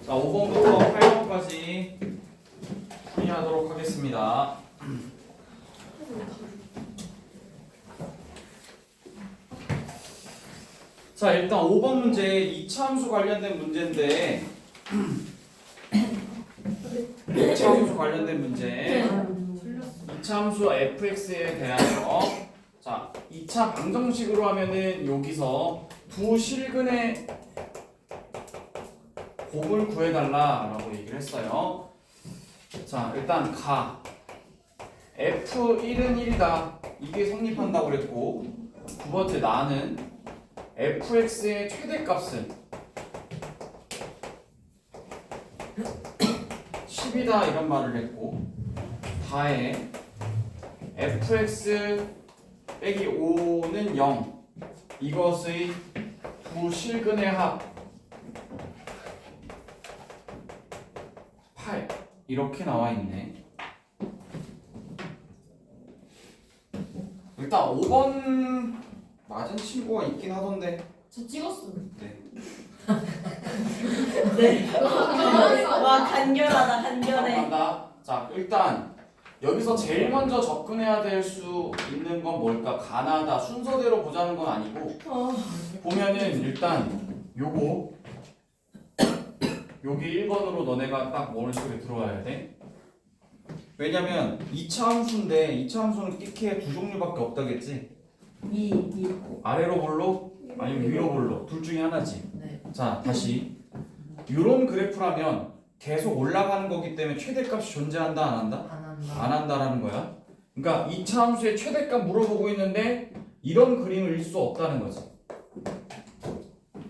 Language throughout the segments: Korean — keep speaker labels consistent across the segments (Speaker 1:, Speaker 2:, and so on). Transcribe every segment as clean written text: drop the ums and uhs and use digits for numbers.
Speaker 1: 자, 5번부터 8번까지 풀이하도록 하겠습니다. 자, 일단 5번 문제 이차함수 관련된 문제인데 이차함수 관련된 문제 이차함수 fx에 대하여 자, 2차 방정식으로 하면은 여기서 두 실근의 곱을 구해달라라고 얘기를 했어요. 자, 일단 가 f1은 1이다 이게 성립한다고 그랬고, 두 번째 나는 fx의 최대값은 10이다 이런 말을 했고, 다에 fx 빼기 5는 0 이것의 두 실근의 합 8 이렇게 나와 있네. 일단 5번 맞은 친구가 있긴 하던데.
Speaker 2: 저 찍었어.
Speaker 1: 네.
Speaker 3: 네. 와 간결하다 간결해.
Speaker 1: 간다. 자, 일단 여기서 제일 먼저 접근해야 될 수 있는 건 뭘까? 가나다. 순서대로 보자는 건 아니고 보면은 일단 요거 여기 1번으로 너네가 딱 머릿속에 들어와야 돼. 왜냐면 2차 함수인데 2차 함수는 끼케 두 종류밖에 없다겠지?
Speaker 3: 위.
Speaker 1: 아래로 볼로 아니면 위로 볼로 둘 중에 하나지.
Speaker 3: 네.
Speaker 1: 자, 다시 이런 그래프라면 계속 올라가는 거기 때문에 최대값이 존재한다 안 한다?
Speaker 3: 안 한다.
Speaker 1: 안 한다라는 거야. 그러니까 2차 함수의 최대값 물어보고 있는데 이런 그림을 일 수 없다는 거지.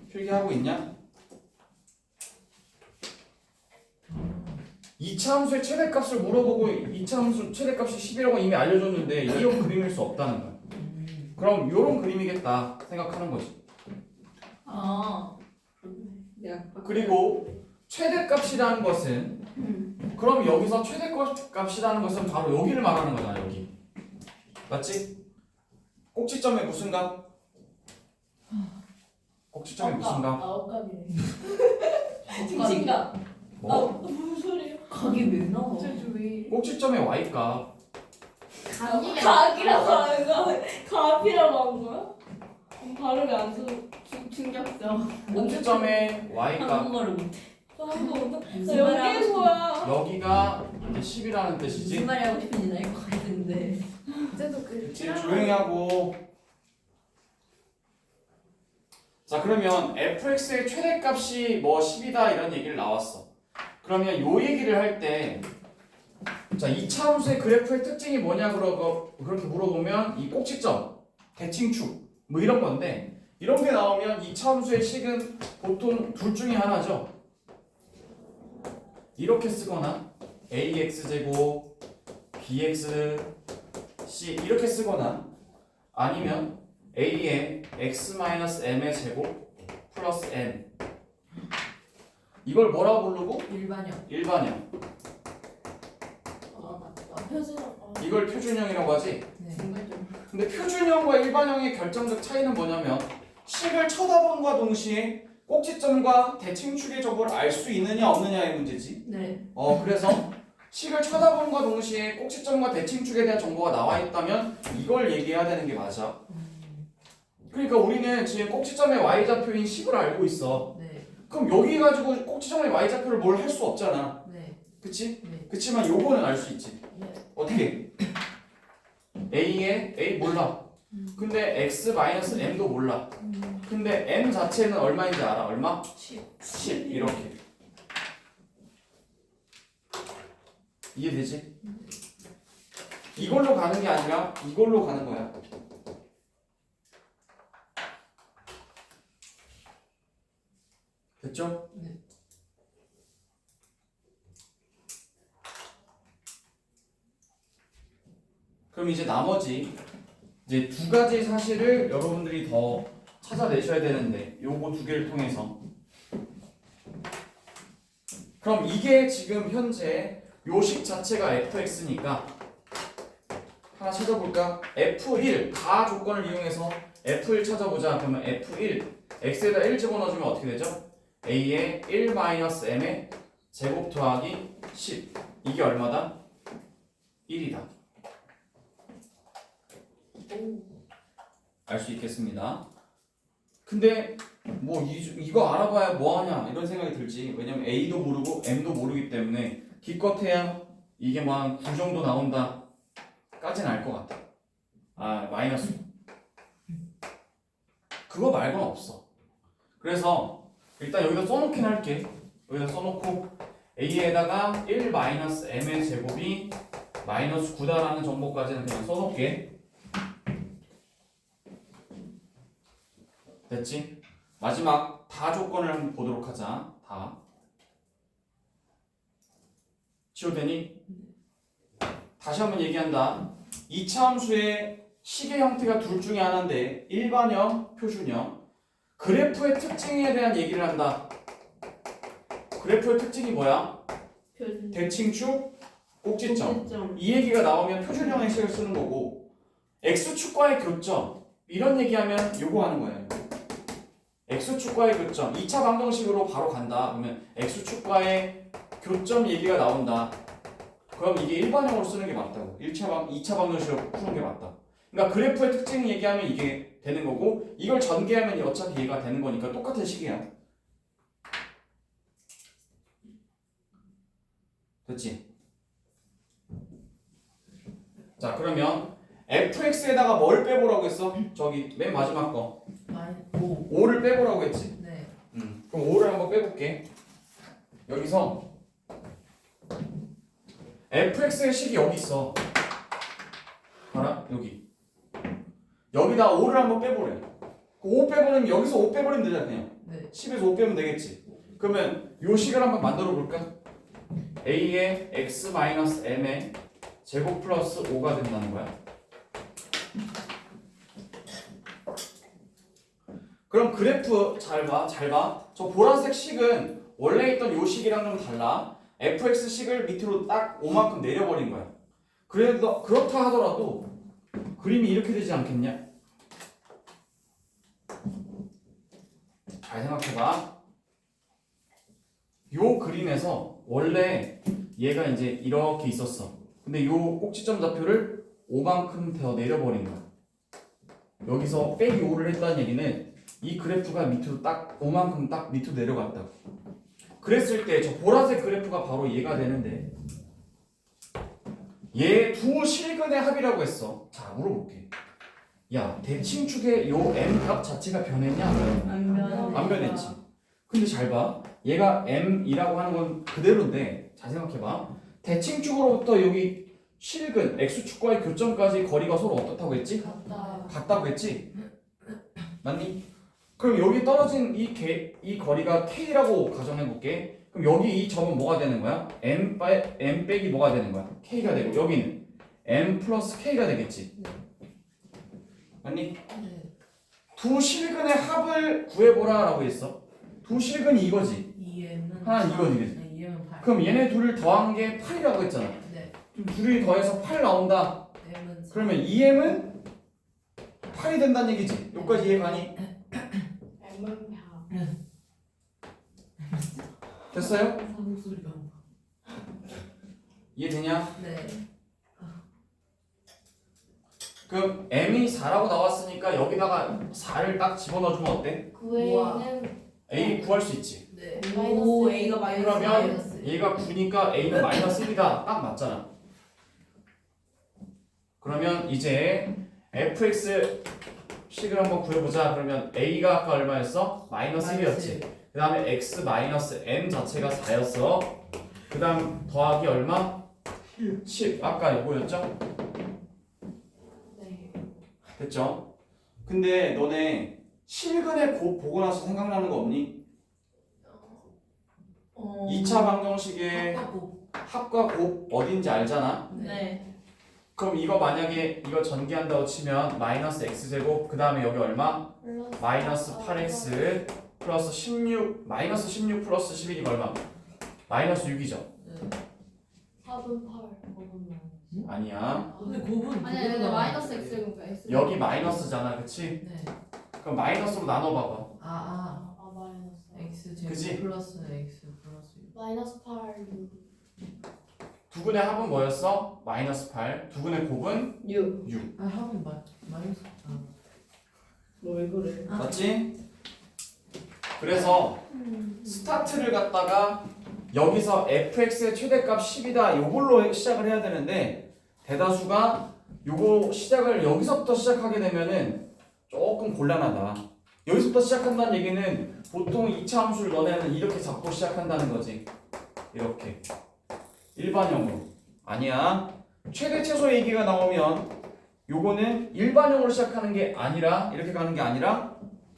Speaker 1: 필기하고 있냐? 2차 함수의 최대값을 물어보고 2차 함수 최대값이 10이라고 이미 알려줬는데 이런 그림일 수 없다는 거야. 그럼 이런 그림이겠다 생각하는 거지.
Speaker 2: 아. 내가
Speaker 1: 그리고 최대값이라는 것은 그럼 여기서 최대값이라는 것은 바로 여기를 말하는 거잖아. 여기 맞지? 꼭지점에 무슨 값? 꼭지점에 무슨 값?
Speaker 2: 아홉값이네. 징징각.
Speaker 1: 뭐?
Speaker 2: 무슨 소리야?
Speaker 3: 각이 왜 나와?
Speaker 2: 왜?
Speaker 1: 꼭지점에 y값.
Speaker 2: 각이라고 하는 거? 갑이라고 한 거야? 발음이 안 충격적.
Speaker 1: 꼭지점에 y값.
Speaker 3: 한국어를 못해.
Speaker 2: 나 여기에서야.
Speaker 1: 여기가 이제 10이라는 뜻이지.
Speaker 3: 무슨 말이 하고 싶은지 알 것 같은데.
Speaker 2: 그때도 그
Speaker 1: 지금 조용히 하고. 자, 그러면 fx의 최대값이 뭐 10이다 이런 얘기를 나왔어. 그러면 요 얘기를 할 때 자, 2차 함수의 그래프의 특징이 뭐냐 그렇게 물어보면 이 꼭지점, 대칭축 뭐 이런 건데, 이런 게 나오면 2차 함수의 식은 보통 둘 중에 하나죠. 이렇게 쓰거나 ax제곱 bx c 이렇게 쓰거나 아니면 a의 x-m의 제곱 플러스 n 이걸 뭐라 부르고?
Speaker 3: 일반형.
Speaker 1: 일반형.
Speaker 2: 아 맞다. 표준어.
Speaker 1: 이걸 표준형이라고 하지.
Speaker 3: 네.
Speaker 1: 근데 표준형과 일반형의 결정적 차이는 뭐냐면 식을 쳐다본과 동시에 꼭지점과 대칭축의 접을 알 수 있느냐 없느냐의 문제지.
Speaker 3: 네.
Speaker 1: 그래서 식을 쳐다본과 동시에 꼭지점과 대칭축에 대한 정보가 나와 있다면 이걸 얘기해야 되는 게 맞아. 그러니까 우리는 지금 꼭지점의 y좌표인 10을 알고 있어.
Speaker 3: 네.
Speaker 1: 그럼 여기 가지고 꼭지점의 y좌표를 뭘 할 수 없잖아.
Speaker 3: 네.
Speaker 1: 그치?
Speaker 3: 네.
Speaker 1: 그치만 요거는 알 수 있지.
Speaker 3: 네.
Speaker 1: 어떻게? A 몰라. 근데 x-m도 몰라. 근데 m 자체는 얼마인지 알아? 얼마? 10 이렇게. 이해되지? 이걸로 가는 게 아니라 이걸로 가는 거야. 됐죠?
Speaker 3: 네.
Speaker 1: 그럼 이제 나머지 이제 두 가지 사실을 여러분들이 더 찾아내셔야 되는데 요거 두 개를 통해서, 그럼 이게 지금 현재 요식 자체가 fx니까 하나 찾아볼까? F1 가 조건을 이용해서 F1 찾아보자. 그러면 F1 x에다 1 집어넣어주면 어떻게 되죠? a의 1-m의 제곱 더하기 10 이게 얼마다? 1이다. 알 수 있겠습니다. 근데 뭐 이거 알아봐야 뭐하냐 이런 생각이 들지. 왜냐면 a도 모르고 m도 모르기 때문에 기껏해야 이게 뭐 한 9 정도 나온다 까지는 알 것 같아. 아 마이너스 그거 말고는 없어. 그래서 일단 여기다 써놓긴 할게. 여기다 써놓고 a에다가 1-m의 제곱이 마이너스 9다라는 정보까지는 그냥 써놓을게. 됐지? 마지막 다 조건을 한번 보도록 하자. 다 치워되니? 다시 한번 얘기한다. 이차함수의 시계 형태가 둘 중에 하나인데 일반형, 표준형. 그래프의 특징에 대한 얘기를 한다. 그래프의 특징이 뭐야?
Speaker 2: 표준.
Speaker 1: 대칭축, 꼭지점.
Speaker 2: 꼭지점.
Speaker 1: 이 얘기가 나오면 표준형의 식을 쓰는 거고 x축과의 교점 이런 얘기하면 요거 하는 거예요. x축과의 교점 2차 방정식으로 바로 간다. 그러면 x축과의 교점 얘기가 나온다. 그럼 이게 일반형으로 쓰는 게 맞다고. 2차 방정식으로 푸는 게 맞다. 그러니까 그래프의 특징 얘기하면 이게 되는 거고 이걸 전개하면 어차피 얘가 되는 거니까 똑같은 식이야. 됐지? 자 그러면 fx에다가 뭘 빼보라고 했어? 저기 맨 마지막 거
Speaker 3: 오.
Speaker 1: 5를 빼보라고 했지?
Speaker 3: 네.
Speaker 1: 그럼 5를 한번 빼볼게. 여기서 fx의 식이 여기 있어. 봐라 여기. 여기다 5를 한번 빼보래. 5 빼버리면 여기서 5 빼버리면 되잖아 그냥.
Speaker 3: 네.
Speaker 1: 10에서 5 빼면 되겠지. 그러면 요 식을 한번 만들어 볼까? a의 x-m의 제곱 플러스 5가 된다는 거야. 그럼 그래프 잘 봐. 저 보라색 식은 원래 있던 요 식이랑 좀 달라. fx 식을 밑으로 딱 5만큼 내려버린 거야. 그래도 그렇다 하더라도 그림이 이렇게 되지 않겠냐? 잘 생각해봐. 요 그림에서 원래 얘가 이제 이렇게 있었어. 근데 요 꼭지점 좌표를 5만큼 더 내려버린 거야. 여기서 빼기 5를 했다는 얘기는 이 그래프가 밑으로 딱 5만큼 딱 밑으로 내려갔다고. 그랬을 때 저 보라색 그래프가 바로 얘가 되는데 얘 두 실근의 합이라고 했어. 자 물어볼게. 야 대칭축의 요 m 값 자체가 변했냐? 안 변했지. 근데 잘 봐. 얘가 m이라고 하는 건 그대로인데 잘 생각해봐. 대칭축으로부터 여기 실근 x축과의 교점까지 거리가 서로 어떻다고 했지? 같다고 했지? 맞니? 그럼 여기 떨어진 이 거리가 k라고 가정해볼게. 그럼 여기 이 점은 뭐가 되는 거야? m 빼기 뭐가 되는 거야? k가 되고 여기는 m 플러스 k가 되겠지? 맞니?
Speaker 3: 네.
Speaker 1: 두 실근의 합을 구해보라 라고 했어. 두 실근이 이거지.
Speaker 3: 2m은
Speaker 1: 하나는 이거지.
Speaker 3: 네, 2m은 8.
Speaker 1: 그럼 얘네 둘을 더한 게 8이라고 했잖아.
Speaker 3: 네.
Speaker 1: 그럼 둘이 더해서 8 나온다.
Speaker 3: m은 4.
Speaker 1: 그러면 2m은 8이 된다는 얘기지. 여기까지 이해가니?
Speaker 2: M은
Speaker 1: 됐어요?
Speaker 3: 목소리가.
Speaker 1: 이해되냐?
Speaker 3: 네.
Speaker 1: 그럼 m이 4라고 나왔으니까 여기다가 4를 딱 집어넣어주면 어때?
Speaker 2: 9A는
Speaker 1: a 구할 수 있지.
Speaker 3: 네.
Speaker 2: 마이너스
Speaker 3: 오,
Speaker 2: A.
Speaker 3: A가 마이너스.
Speaker 1: 그러면
Speaker 3: 마이너스.
Speaker 1: 얘가 9니까 a는 마이너스 1이다. 딱 맞잖아. 그러면 이제 fx 식을 한번 구해보자. 그러면 a가 아까 얼마였어? 마이너스 1이었지. 그 다음에 x 마이너스 m 자체가 4였어. 그 다음 더하기 얼마? 10. 아까 이거였죠?
Speaker 2: 네.
Speaker 1: 됐죠? 근데 너네 실근의 곱 보고 나서 생각나는 거 없니? 2차 방정식의 합과 곱 어딘지 알잖아?
Speaker 2: 네.
Speaker 1: 그럼 이거 만약에 이거 전개한다고 치면 마이너스 x제곱 그 다음에 여기 얼마? 마이너스 8x 플러스 16 마이너스 16 플러스 11이가 얼마? 마이너스 6이죠?
Speaker 2: 4분 8. 5분
Speaker 1: 아니야.
Speaker 3: 근데 곱은
Speaker 2: 아니 마이너스 X제곱 X.
Speaker 1: 여기 마이너스잖아 그치?
Speaker 3: 네.
Speaker 1: 그럼 마이너스로 나눠봐봐.
Speaker 3: 아,
Speaker 2: 마이너스.
Speaker 3: X 제곱
Speaker 1: 그지?
Speaker 3: 플러스 X 플러스 6.
Speaker 2: 마이너스 8.
Speaker 1: 두근의 합은 뭐였어? 마이너스 8. 두근의 곱은
Speaker 2: 6.
Speaker 1: 6.
Speaker 3: 아 합은 마이너스.
Speaker 2: 너 왜 그래?
Speaker 3: 아.
Speaker 1: 맞지? 그래서 스타트를 갖다가 여기서 fx의 최대값 10이다 요걸로 시작을 해야 되는데 대다수가 요거 시작을 여기서부터 시작하게 되면은 조금 곤란하다. 여기서부터 시작한다는 얘기는 보통 2차 함수를 너네는 이렇게 잡고 시작한다는 거지. 이렇게 일반형으로. 아니야. 최대 최소 얘기가 나오면 요거는 일반형으로 시작하는 게 아니라 이렇게 가는 게 아니라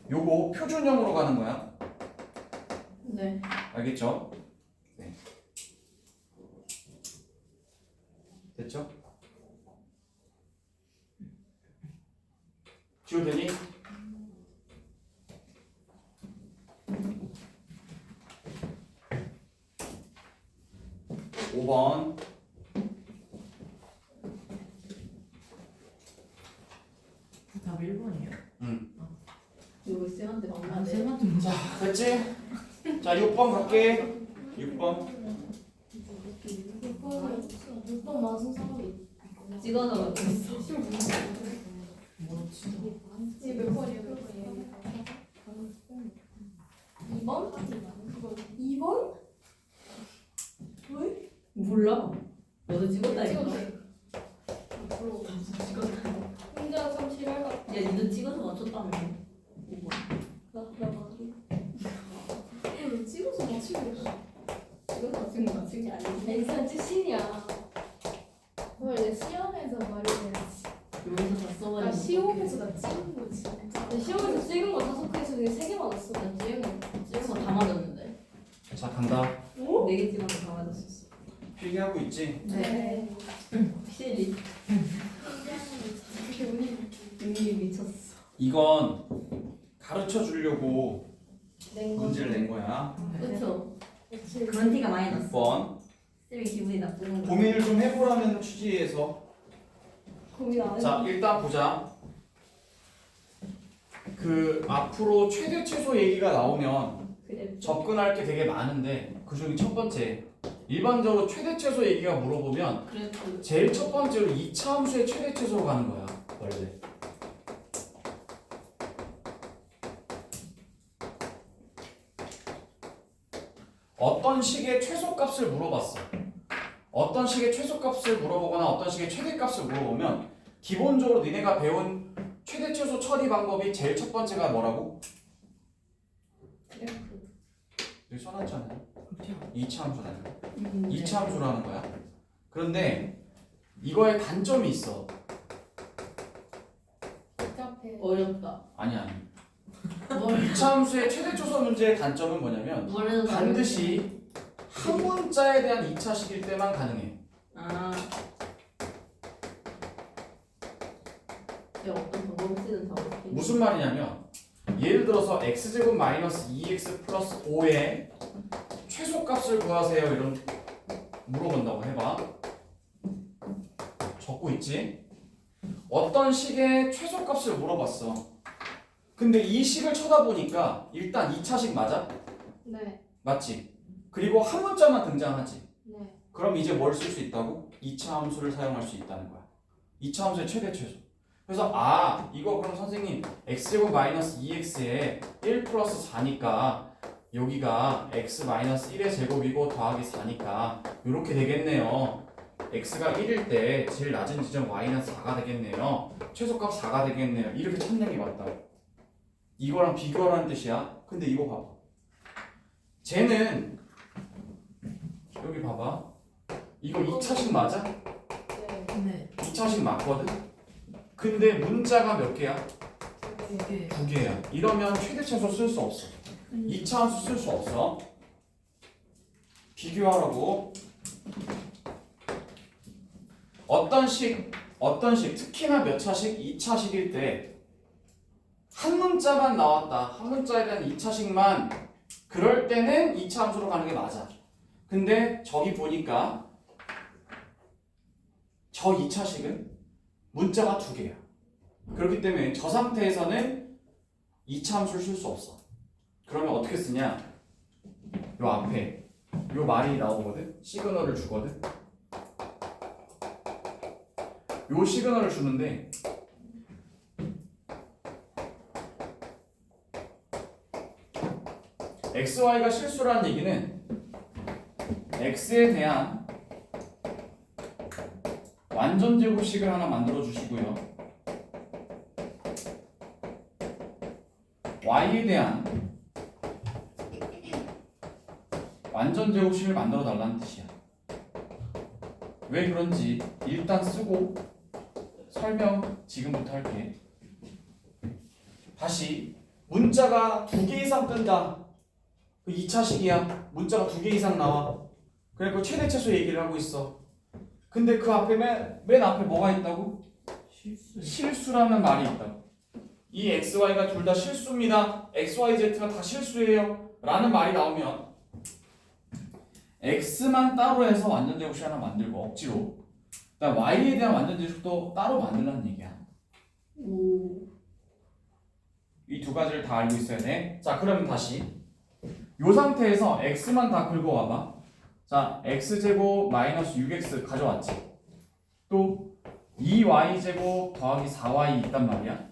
Speaker 1: 요거 표준형으로 가는 거야.
Speaker 2: 네.
Speaker 1: 알겠죠? 네. 됐죠? 지워되니? (5번)
Speaker 3: 답 1번이에요?
Speaker 2: 이거 쌤한테
Speaker 3: 아
Speaker 2: 만나야 돼.
Speaker 3: 쌤한테 뭐.
Speaker 1: 자, 됐지? 자, 6번 갈게. 6번.
Speaker 2: 6번 맞은 사람이 찍어서 갖고 있어.
Speaker 3: 뭐 진짜.
Speaker 2: 몇 번이야? 2번? 2번? 왜? 몰라. 너도 찍었다니까. 혼자 참 싫어할 것 같아.
Speaker 4: 야, 니도 찍어서 맞췄다며.
Speaker 2: 나 맞아. 찍어서 맞추고 있어.
Speaker 4: 찍어서 맞춘 거 맞춘 게 아니지.
Speaker 2: 인산 출신이야. 원래 시험에서 말해야지.
Speaker 4: 여기서 다 써버리면.
Speaker 2: 나 시험에서 나 찍은 거 진짜. 나 시험에서 찍은 거 5개에서 그냥 3개 맞았어.
Speaker 4: 나 찍은 거 다 맞았는데.
Speaker 1: 자, 간다.
Speaker 4: 4개 찍은 거 다 맞았었어.
Speaker 1: 필기하고 있지?
Speaker 4: 네. 확실히. 눈이 미쳤어.
Speaker 1: 이건 가르쳐 주려고
Speaker 2: 낸 거.
Speaker 1: 문제를 낸 거야.
Speaker 4: 그쵸?
Speaker 2: 그치.
Speaker 4: 그런 티가 많이 났어.
Speaker 1: 6번.
Speaker 4: 쌤이 기분이 나쁘는 거.
Speaker 1: 고민을 좀 해보라는 취지에서.
Speaker 2: 고민 안 해.
Speaker 1: 자, 일단 보자. 그 앞으로 최대 최소 얘기가 나오면
Speaker 2: 그래.
Speaker 1: 접근할 게 되게 많은데 그 중에 첫 번째 일반적으로 최대 최소 얘기가 물어보면
Speaker 4: 그래도
Speaker 1: 제일 첫 번째로 2차 함수의 최대 최소로 가는 거야 원래. 어떤 식의 최소값을 물어봤어. 어떤 식의 최소값을 물어보거나 어떤 식의 최대값을 물어보면 기본적으로 니네가 배운 최대 최소 처리 방법이 제일 첫 번째가 뭐라고? 여기 써놨잖아요.
Speaker 3: 그렇죠.
Speaker 1: 2차 함수라는 거.
Speaker 4: 네.
Speaker 1: 2차 함수라는 거야. 그런데 이거에 단점이 있어.
Speaker 2: 복잡해.
Speaker 4: 어렵다.
Speaker 1: 아니야.
Speaker 4: 뭘
Speaker 1: 2차 함수의 최대 최소 문제의 단점은 뭐냐면
Speaker 4: 해도
Speaker 1: 반드시 한 문자에 대한 2차식일 때만 가능해.
Speaker 4: 아. 제가 어떤 방법이든 다 어떻게.
Speaker 1: 무슨 말이냐면 예를 들어서 x제곱 마이너스 2x 플러스 5의 최소값을 구하세요 이런 물어본다고 해봐. 적고 있지? 어떤 식의 최소값을 물어봤어. 근데 이 식을 쳐다보니까 일단 2차식 맞아?
Speaker 2: 네.
Speaker 1: 맞지? 그리고 한 문자만 등장하지.
Speaker 2: 네.
Speaker 1: 그럼 이제 뭘 쓸 수 있다고? 2차 함수를 사용할 수 있다는 거야. 2차 함수의 최대 최소. 그래서 이거 그럼 선생님 x제곱 마이너스 2x에 1 플러스 4니까 여기가 x 마이너스 1의 제곱이고 더하기 4니까 이렇게 되겠네요. x가 1일 때 제일 낮은 지점 y는 4가 되겠네요. 최소값 4가 되겠네요. 이렇게 찾는 게 맞다. 이거랑 비교하라는 뜻이야. 근데 이거 봐봐. 쟤는 여기 봐봐. 이거 2차식 맞아?
Speaker 2: 네.
Speaker 3: 네.
Speaker 1: 2차식 맞거든? 근데 문자가 몇 개야?
Speaker 3: 이게
Speaker 1: 2개야. 이러면 최대 최소 쓸 수 없어. 2차 함수 쓸 수 없어. 비교하라고. 어떤 식 특히나 몇 차식 2차식일 때 한 문자만 나왔다. 한 문자에 대한 2차식만 그럴 때는 2차 함수로 가는 게 맞아. 근데 저기 보니까 저 2차식은 문자가 2개야. 그렇기 때문에 저 상태에서는 2차 함수를 쓸 수 없어. 그러면 어떻게 쓰냐? 요 앞에 요 말이 나오거든. 시그널을 주거든. 요 시그널을 주는데 XY가 실수라는 얘기는 X에 대한 완전 제곱식을 하나 만들어 주시고요. Y에 대한 완전 제곱식을 만들어 달라는 뜻이야. 왜 그런지 일단 쓰고 설명 지금부터 할게. 다시 문자가 2개 이상 뜬다. 그 2차식이야. 문자가 2개 이상 나와. 그래서 최대 최소 얘기를 하고 있어. 근데 그 앞에 맨 앞에 뭐가 있다고? 실수라는 말이 있다고. 이 XY가 둘 다 실수입니다. XYZ가 다 실수예요. 라는 말이 나오면 X만 따로 해서 완전 제곱식 하나 만들고 억지로 그다음 Y에 대한 완전 제곱식도 따로 만들라는 얘기야.
Speaker 2: 오.
Speaker 1: 이 두 가지를 다 알고 있어야 돼. 자, 그러면 다시 이 상태에서 X만 다 긁어와봐. 자, X제곱 마이너스 6X 가져왔지. 또 2Y제곱 더하기 4Y 있단 말이야.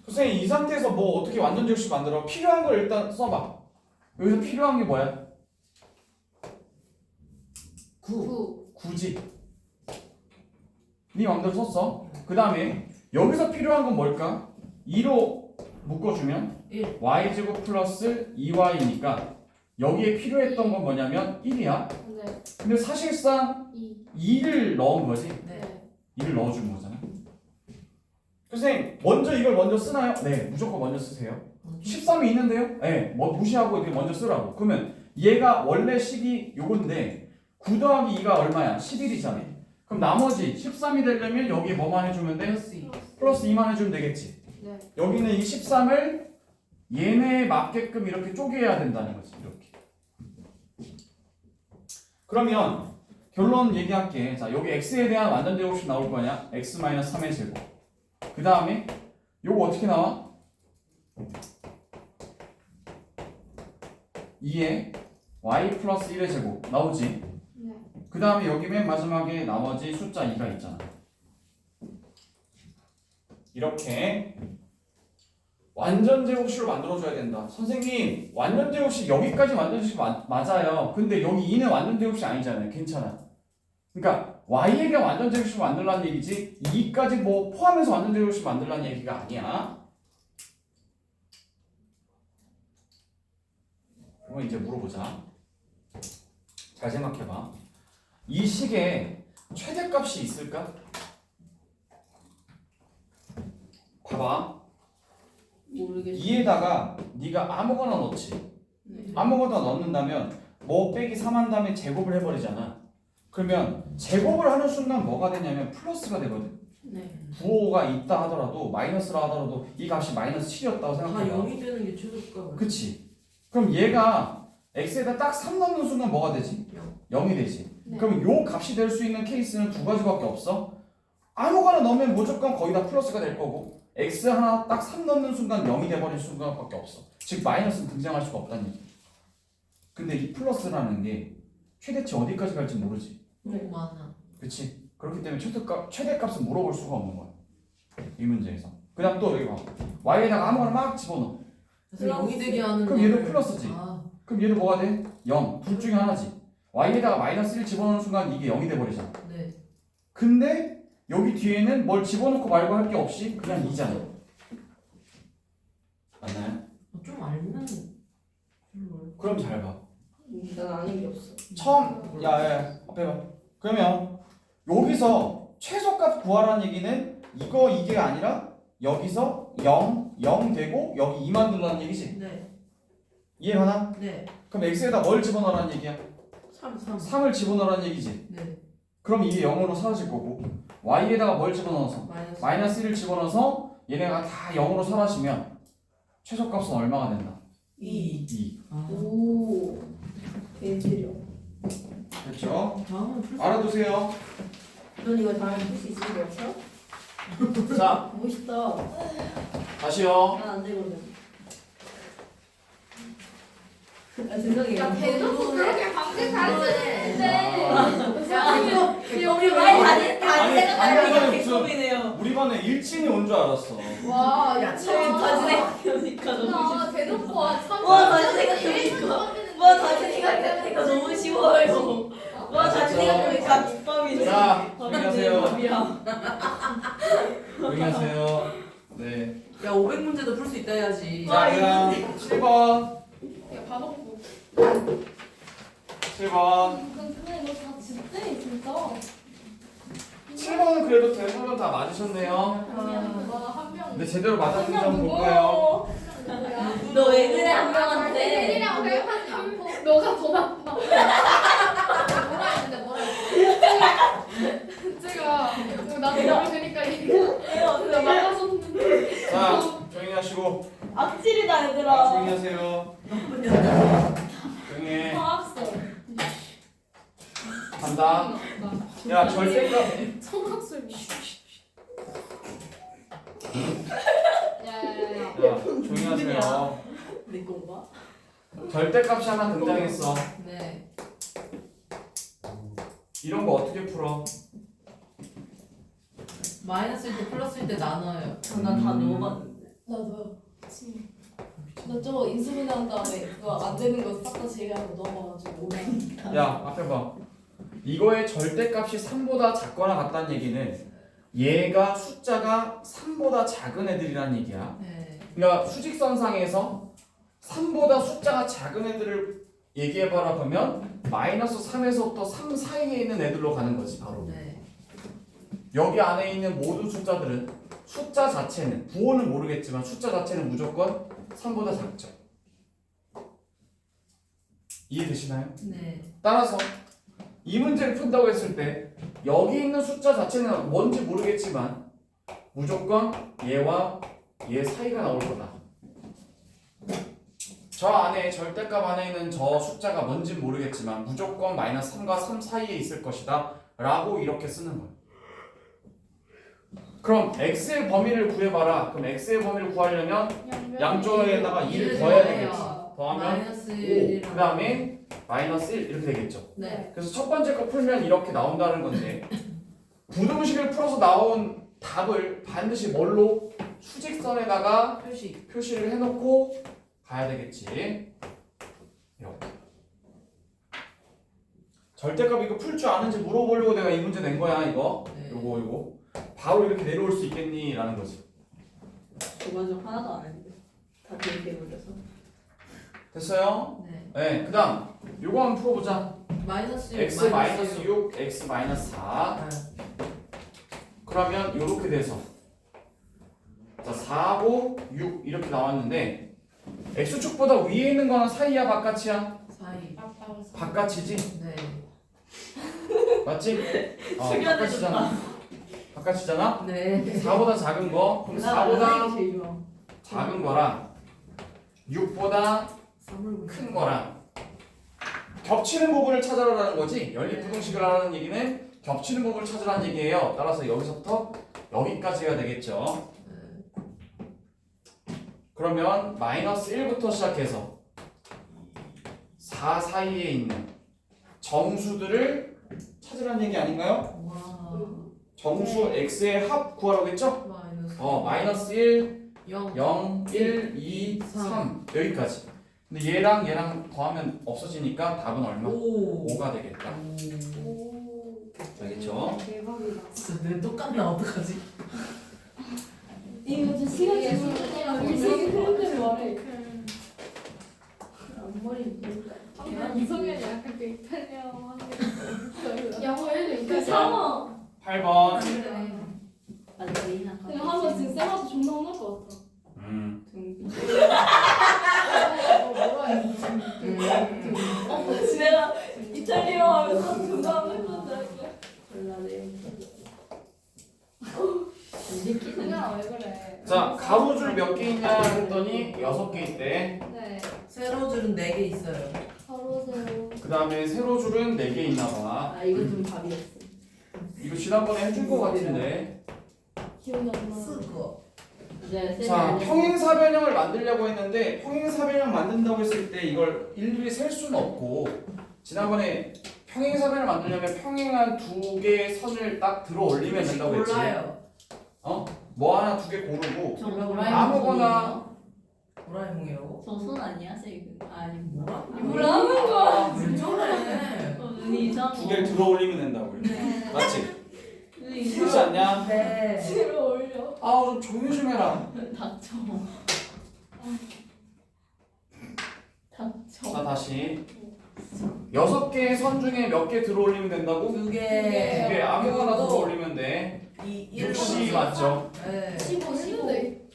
Speaker 1: 선생님 이 상태에서 뭐 어떻게 완전 제곱식 만들어? 필요한 걸 일단 써봐. 여기서 필요한 게 뭐야? 9지. 네 맘대로 썼어. 그 다음에 여기서 필요한 건 뭘까? 2로 묶어주면
Speaker 3: 1.
Speaker 1: y제곱 플러스 2y니까 여기에 필요했던 건 뭐냐면 1이야.
Speaker 2: 네.
Speaker 1: 근데 사실상
Speaker 2: 2.
Speaker 1: 2를 넣은 거지.
Speaker 3: 네.
Speaker 1: 2를 넣어준 거잖아. 선생님 먼저 이걸 먼저 쓰나요? 네, 무조건 먼저 쓰세요. 13이 있는데요? 네, 뭐 무시하고 이렇게 먼저 쓰라고. 그러면 얘가 원래 식이 요건데 9 더하기 2가 얼마야? 11이잖아. 그럼 나머지 13이 되려면 여기에 뭐만 해주면 돼?
Speaker 3: 플러스 2.
Speaker 1: 플러스 2만 해주면 되겠지.
Speaker 2: 네.
Speaker 1: 여기는 이 13을 얘네에 맞게끔 이렇게 쪼개야 된다는 거지. 이렇게. 그러면 결론 얘기할게. 자, 여기 x에 대한 완전 제곱식 나올 거냐? x-3의 제곱. 그 다음에 요거 어떻게 나와? 2에 y 플러스 1의 제곱 나오지?
Speaker 2: 네.
Speaker 1: 그 다음에 여기 맨 마지막에 나머지 숫자 2가 있잖아. 이렇게 완전 제곱식을 만들어줘야 된다. 선생님 완전 제곱식 여기까지 완전 제곱식 맞아요. 근데 여기 2는 완전 제곱식 아니잖아요. 괜찮아. 그러니까 y에 대한 완전 제곱식을 만들라는 얘기지 2까지 뭐 포함해서 완전 제곱식 만들라는 얘기가 아니야. 그럼 이제 물어보자. 잘 생각해봐. 이 식에 최대값이 있을까? 봐봐.
Speaker 2: 모르겠어.
Speaker 1: 2에다가 네가 아무거나 넣지.
Speaker 2: 네.
Speaker 1: 아무거나 넣는다면 뭐 빼기 3 한 다음에 제곱을 해버리잖아. 그러면 제곱을 하는 순간 뭐가 되냐면 플러스가 되거든.
Speaker 2: 네.
Speaker 1: 9호가 있다 하더라도 마이너스라 하더라도 이 값이 마이너스 7이었다고
Speaker 3: 다
Speaker 1: 생각해봐.
Speaker 3: 0이 되는 게 최저값.
Speaker 1: 그치? 그럼 얘가 x에다 딱 3 넣는 순간 뭐가 되지? 0이 되지.
Speaker 2: 네.
Speaker 1: 그럼 요 값이 될 수 있는 케이스는 두 가지밖에 없어. 아무거나 넣으면 무조건 거의 다 플러스가 될 거고 x 하나 딱 3 넣는 순간 0이 돼버린 순간밖에 없어. 즉 마이너스는 등장할 수가 없다는 얘기. 근데 이 플러스라는 게 최대치 어디까지 갈지 모르지.
Speaker 3: 너무 많아.
Speaker 1: 그치? 그렇기 때문에 최대값은 물어볼 수가 없는 거야. 이 문제에서. 그 다음 또 여기 봐. y에다가 아무거나 막 집어넣어.
Speaker 3: 그래서 0이 되게 하는
Speaker 1: 그럼 얘도
Speaker 3: 거를-
Speaker 1: 플러스지.
Speaker 3: 아,
Speaker 1: 그럼 얘도 뭐가 돼? 0. 둘 중에 하나지. y에다가 마이너스 1 집어넣는 순간 이게 0이 돼버리잖아.
Speaker 3: 네.
Speaker 1: 근데 여기 뒤에는 뭘 집어넣고 말고 할 게 없이 그냥 2잖아. 맞나요?
Speaker 3: 좀 알면 별로.
Speaker 1: 그럼 잘 봐.
Speaker 2: 난 아는 게 없어.
Speaker 1: 처음 야야 앞에 봐. 그러면 여기서 최소값 구하라는 얘기는 이게 아니라 여기서 0 되고 여기 2 만들라는 얘기지.
Speaker 3: 네.
Speaker 1: 이해가나?
Speaker 3: 네.
Speaker 1: 그럼 x에다 뭘 집어넣으라는 얘기야?
Speaker 2: 3.
Speaker 1: 3을 집어넣으라는 얘기지.
Speaker 3: 네.
Speaker 1: 그럼 이게 0으로 사라질 거고 y에다가 뭘 집어넣어서?
Speaker 3: 마이너스.
Speaker 1: 마이너스 1을 집어넣어서 얘네가 다 0으로 사라지면 최소값은 얼마가 된다?
Speaker 3: 2.
Speaker 1: 2.
Speaker 3: 아.
Speaker 2: 오. 개지려.
Speaker 1: 됐죠?
Speaker 3: 다음은 풀.
Speaker 1: 알아두세요.
Speaker 2: 넌 이거 다음에 풀수 있을 것 같아?
Speaker 1: 자,
Speaker 2: 멋있다.
Speaker 1: 다시요.
Speaker 2: 난 안 되거든.
Speaker 4: 죄송해요.
Speaker 2: 야 대놓고 그렇게 방금 가르치는데.
Speaker 4: 야 이거 우리 왜
Speaker 1: 아니,
Speaker 4: 다른
Speaker 1: 방금 전에 무슨
Speaker 3: 개껌이네요.
Speaker 1: 우리 반에 일진이 온 줄 알았어.
Speaker 2: 와,
Speaker 3: 야, 참 다시 생각해보니까
Speaker 2: 나 대놓고
Speaker 3: 와, 다시 생각해보니까. 와, 다시 생각해보니까 너무 쉬워요. 와, 다시 생각해보니까 뒷밥이네.
Speaker 1: 자, 조용히 하세요.
Speaker 3: 밥이야.
Speaker 1: 조용히 하세요. 네.
Speaker 3: 야, 500문제도 풀 수 있다 해야지.
Speaker 1: 자, 그냥 7번.
Speaker 2: 야 바보고.
Speaker 1: 7번.
Speaker 2: 근데 이거 다 진짜 진짜.
Speaker 1: 7번은 그래도 대부분 다 맞으셨네요.
Speaker 2: 와한 명.
Speaker 1: 근데 제대로 맞았는지 한번 볼까요?
Speaker 3: 너 왜 그래, 한
Speaker 2: 내
Speaker 3: 명한테?
Speaker 2: 일이라고 생각하지 않고 너가 더 나빠. 뭐라 했는데 뭐라 했는데. 제가 나도 모르니까 이거 내가 막아줬는데.
Speaker 1: 자, 조용히 하시고.
Speaker 3: 악질이다,
Speaker 1: 자,
Speaker 3: 얘들아.
Speaker 1: 조용히 하세요. 조용히 해.
Speaker 2: 성악설.
Speaker 1: 간다. 야, 절대값.
Speaker 2: 성악설. 야야야야.
Speaker 1: 야, 조용히 하세요.
Speaker 3: 내 건가?
Speaker 1: 절대값이 하나 등장했어.
Speaker 3: 네.
Speaker 1: 이런 거 어떻게 풀어?
Speaker 3: 마이너스일 때 플러스일 때 나눠요.
Speaker 4: 난 다 넣어봤는데.
Speaker 2: 나도요. 나 저거 인수분해한 다음에 그거 안 되는 거 싹 다 제외하고 넣어봐가지고.
Speaker 1: 야, 앞에 봐. 이거의 절대값이 3보다 작거나 같다는 얘기는 얘가 숫자가 3보다 작은 애들이란 얘기야.
Speaker 3: 네.
Speaker 1: 그러니까 수직선상에서 3보다 숫자가 작은 애들을 얘기해봐라 그러면 마이너스 3에서부터 3 사이에 있는 애들로 가는 거지 바로.
Speaker 3: 네.
Speaker 1: 여기 안에 있는 모든 숫자들은 숫자 자체는 부호는 모르겠지만 숫자 자체는 무조건 3보다 작죠. 이해되시나요?
Speaker 3: 네.
Speaker 1: 따라서 이 문제를 푼다고 했을 때 여기 있는 숫자 자체는 뭔지 모르겠지만 무조건 얘와 얘 사이가 나올 거다. 저 안에 절대값 안에 있는 저 숫자가 뭔지 모르겠지만 무조건 마이너스 3과 3 사이에 있을 것이다 라고 이렇게 쓰는 거예요. 그럼 x의 범위를 구해봐라. 그럼 x의 범위를 구하려면 양쪽에다가 2를 더해야 되겠지. 더하면
Speaker 3: 마이너스
Speaker 1: 5,
Speaker 3: 1이랑.
Speaker 1: 그 다음에 마이너스 1 이렇게 되겠죠.
Speaker 3: 네.
Speaker 1: 그래서 첫 번째 거 풀면 이렇게 나온다는 건데 부등식을 풀어서 나온 답을 반드시 뭘로? 수직선에다가
Speaker 3: 표시.
Speaker 1: 표시를 해놓고 가야 되겠지. 이렇게. 절대값 이거 풀 줄 아는지 물어보려고 내가 이 문제 낸 거야 이거.
Speaker 3: 네.
Speaker 1: 요거 바로 이렇게 내려올 수 있겠니? 라는 거지.
Speaker 4: 저거 좀 하나도 안 했는데. 다 재밌게 놀려서.
Speaker 1: 됐어요?
Speaker 3: 네.
Speaker 1: 네. 그 다음 요거 한번 풀어보자.
Speaker 3: 마이너스 6.
Speaker 1: x 마이너스 6, x 마이너스 4. 그러면 이렇게 돼서 자 4, 5, 6 이렇게 나왔는데 x축보다 위에 있는 거는 사이야 바깥이야?
Speaker 3: 사이.
Speaker 1: 바깥이지?
Speaker 3: 네.
Speaker 1: 맞지? 바깥이잖아. 바깥이잖아?
Speaker 3: 네.
Speaker 1: 4보다 작은 거 그럼
Speaker 4: 나
Speaker 1: 4보다
Speaker 4: 제일 좋아.
Speaker 1: 작은 거랑 6보다
Speaker 3: 쌈을
Speaker 1: 큰 거랑 겹치는 부분을 찾아라라는 거지. 연립부등식을 하라는 얘기는 겹치는 부분을 찾으라는 얘기예요. 따라서 여기서부터 여기까지가 되겠죠. 그러면 마이너스 1부터 시작해서 4 사이에 있는 정수들을 찾으라는 얘기 아닌가요?
Speaker 3: 와.
Speaker 1: 정수 x의 합 구하라고 했죠?
Speaker 3: 마이너스.
Speaker 1: 마이너스 1,
Speaker 3: 0.
Speaker 1: 0, 1, 2, 3 여기까지. 근데 얘랑 더하면 없어지니까 답은 얼마?
Speaker 3: 5.
Speaker 1: 5가 되겠다. 알겠죠?
Speaker 2: 대박이다.
Speaker 3: 진짜 내 똑같나 어떡하지?
Speaker 2: 이거 진짜 시간 주문이랑 일생이 흐름대로 말해.
Speaker 4: 앞머리
Speaker 2: 이성현이 약간 그 이탈리아 하는 영어 애들 그 상어.
Speaker 1: 8번.
Speaker 4: 맞아 이나.
Speaker 2: 근데 하서 지금 쌤한테 존나 혼날 것 같아. 뭐라 해? 내가 이탈리아 하면서 존나 혼날 것 같아.
Speaker 4: 몰라네.
Speaker 2: 그냥 왜 그래?
Speaker 1: 자, 가로줄 몇 개 있냐 했더니 6개 있대.
Speaker 2: 네.
Speaker 3: 세로줄은 4개 있어요.
Speaker 2: 바로 세요.
Speaker 1: 그 다음에 세로줄은 4개 있나 봐.
Speaker 4: 아 이거 좀 답이었어.
Speaker 1: 이거 지난번에 해준 거 같은데.
Speaker 2: 기억이 안 나.
Speaker 3: 쓰고.
Speaker 4: 이제
Speaker 1: 자,
Speaker 4: 쌤이
Speaker 1: 평행사변형을 만들려고 했는데 평행사변형 만든다고 했을 때 이걸 일일이 셀 수는 없고 지난번에 평행사변을 만들려면 평행한 두 개의 선을 딱 들어 올리면 된다고 했지.
Speaker 5: 몰라요.
Speaker 1: 뭐 하나 두 개 고르고
Speaker 3: 도라에몽
Speaker 1: 아무거나
Speaker 5: 도라에몽이라고?
Speaker 4: 저손 아니야 쌤? 아니
Speaker 5: 뭐라?
Speaker 2: 뭐라는 거야?
Speaker 5: 왜 저래?
Speaker 4: 눈이 이상해.
Speaker 1: 두 개를 들어 올리면 된다고 그래.
Speaker 5: 네.
Speaker 1: 맞지?
Speaker 4: 눈이
Speaker 1: 그렇지
Speaker 4: 이상해.
Speaker 1: 않냐?
Speaker 5: 네.
Speaker 2: 들어 올려.
Speaker 1: 아우 좀 조용히 좀 해라.
Speaker 4: 닥쳐. 닥쳐.
Speaker 1: 자 다시 6개의 선 중에 몇 개 들어 올리면 된다고?
Speaker 5: 두
Speaker 1: 두
Speaker 5: 개.
Speaker 1: 개 아무거나 들어 올리면 돼. 6C 맞죠?
Speaker 5: 네.
Speaker 2: 15, 15.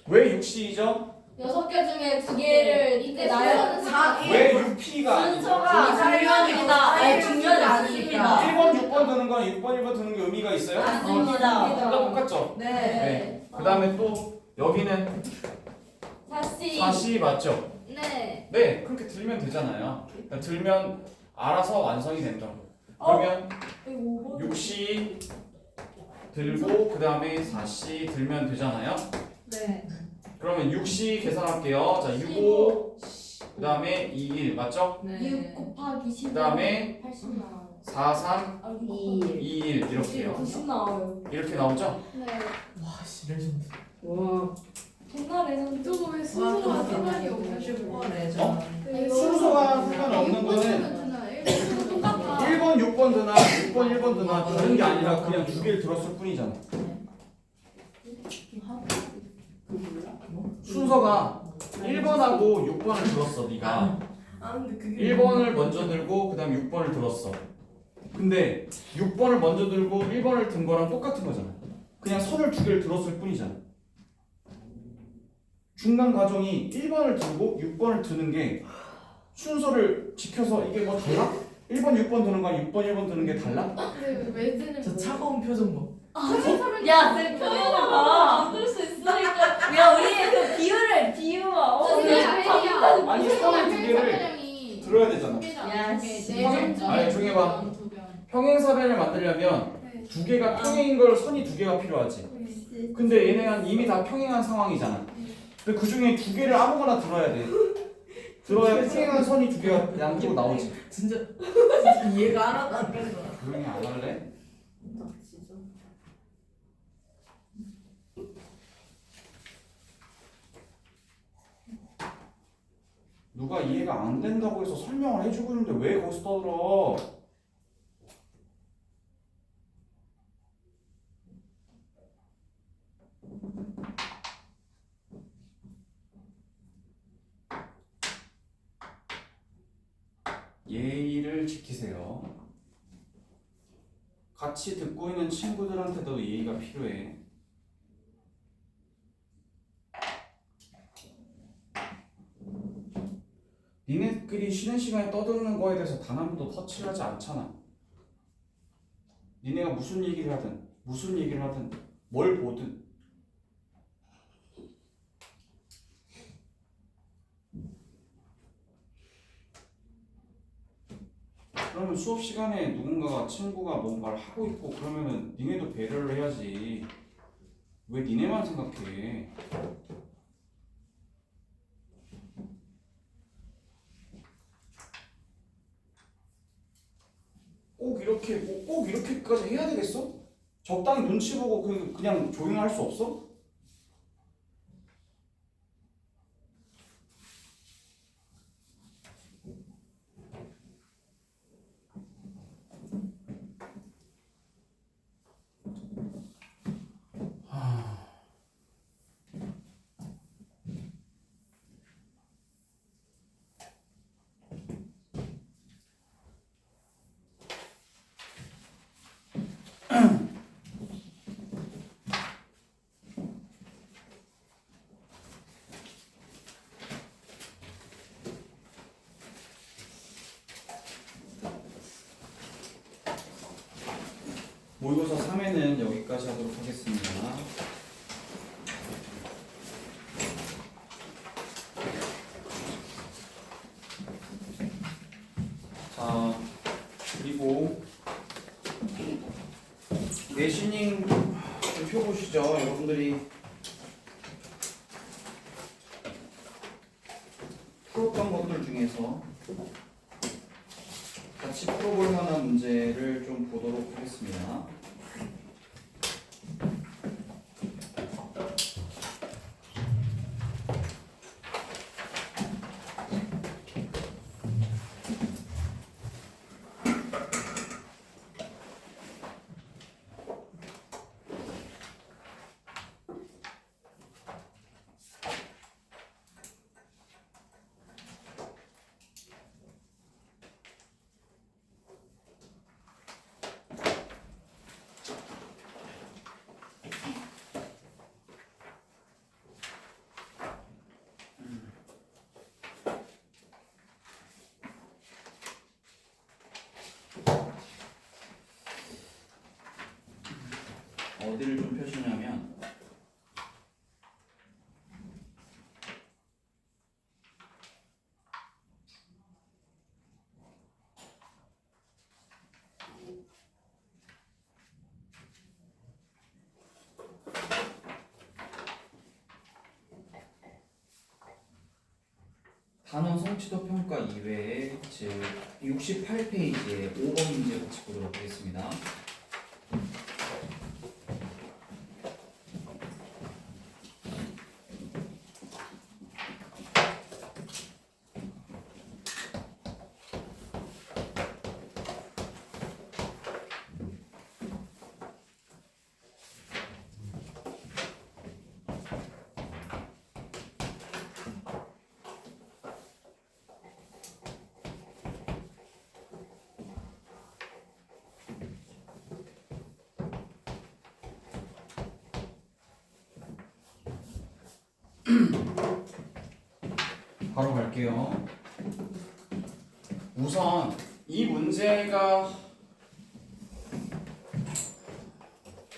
Speaker 1: 왜 6C이죠?
Speaker 2: 6개 중에 2개를 이때 나열하는
Speaker 5: 사-
Speaker 1: 왜 6P가 아니죠?
Speaker 3: 순서가 중요합니다. 아니 중요하지 않습니다.
Speaker 1: 1번, 6번 드는 건 6번, 1번 드는 게 의미가 있어요?
Speaker 3: 맞습니다.
Speaker 1: 둘 다 똑같죠?
Speaker 5: 네.
Speaker 1: 네. 그 다음에 또 여기는
Speaker 2: 4C.
Speaker 1: 4C 맞죠?
Speaker 2: 네.
Speaker 1: 네, 그렇게 들면 되잖아요. 그러니까 들면 알아서 완성이 된다고. 그러면
Speaker 2: 이거 5번.
Speaker 1: 6C 들고 그 다음에 4C 들면 되잖아요.
Speaker 5: 네.
Speaker 1: 그러면 6C 계산할게요. 자, 65, 그 다음에 21 맞죠?
Speaker 2: 6 곱하기 10.
Speaker 1: 그다음에
Speaker 2: 80 나와요.
Speaker 1: 43,
Speaker 2: 아,
Speaker 1: 21 이렇게요.
Speaker 2: 90 나와요.
Speaker 1: 이렇게 나오죠?
Speaker 2: 네.
Speaker 5: 와, 씨, 레전드.
Speaker 4: 와.
Speaker 2: 옛날에는 저거 왜
Speaker 5: 와,
Speaker 2: 순서가
Speaker 5: 그거
Speaker 2: 상관이
Speaker 5: 와,
Speaker 2: 없어요?
Speaker 5: 레전드.
Speaker 1: 순서가 상관없는 거는 1번, 6번 드나 6번, 1번 드나 다른 게 아니라 그냥 두 개를 들었을 뿐이잖아.
Speaker 4: 그 몰라?
Speaker 1: 순서가 1번하고 6번을 들었어, 네가.
Speaker 5: 아, 근데 그게
Speaker 1: 1번을 먼저 들고 그 다음에 6번을 들었어. 근데 6번을 먼저 들고 1번을 든 거랑 똑같은 거잖아. 그냥 선을 두 개를 들었을 뿐이잖아. 중간 과정이 1번을 들고 6번을 드는 게 순서를 지켜서 이게 뭐 달라? 1번, 6번 드는 거랑 6번, 1번 드는 게 달라?
Speaker 2: 왜 드는
Speaker 5: 저 차가운 표정 봐.
Speaker 3: 야, 쌤 표현을 봐.
Speaker 2: 만들 수 있으니까.
Speaker 3: 야, 우리 그 비유봐.
Speaker 1: 아니, 선을 두 개를 들어야 되잖아.
Speaker 3: 야,
Speaker 2: 네
Speaker 1: 아니, 조용히 해봐. 평행사변을 만들려면 두 개가 평행인 걸 선이 두 개가 필요하지. 근데 얘네는 이미 다 평행한 상황이잖아. 근데 그 중에 두 개를 아무거나 들어야 돼. 들어야 평행한 선이 두 개가 양쪽으로 나오지.
Speaker 5: 진짜 이해가 하나도 안 된다.
Speaker 1: 조용히 안 할래?
Speaker 4: 닥치죠.
Speaker 1: 누가 이해가 안 된다고 해서 설명을 해주고 있는데 왜 거기서 떠들어? 예의를 지키세요. 같이 듣고 있는 친구들한테도 예의가 필요해. 니네끼리 쉬는 시간에 떠드는 거에 대해서 단 한 번도 터치를 하지 않잖아. 니네가 무슨 얘기를 하든 뭘 보든 그러면 수업 시간에 누군가가 친구가 뭔가를 하고 있고 그러면은 니네도 배려를 해야지. 왜 니네만 생각해? 꼭 이렇게까지 해야 되겠어? 적당히 눈치 보고 그냥 조용히 할 수 없어? 모의고사 3회는 여기까지 하도록 하겠습니다. 자, 그리고 내신잉 표 보시죠. 여러분들이 풀었던 것들 중에서 같이 풀어볼 만한 문제를 좀 보도록 하겠습니다. 어디를 좀 펴주냐면 단원 성취도 평가 이외에 즉 68페이지에 5번 문제 같이 보도록 하겠습니다. 바로 갈게요. 우선 이 문제가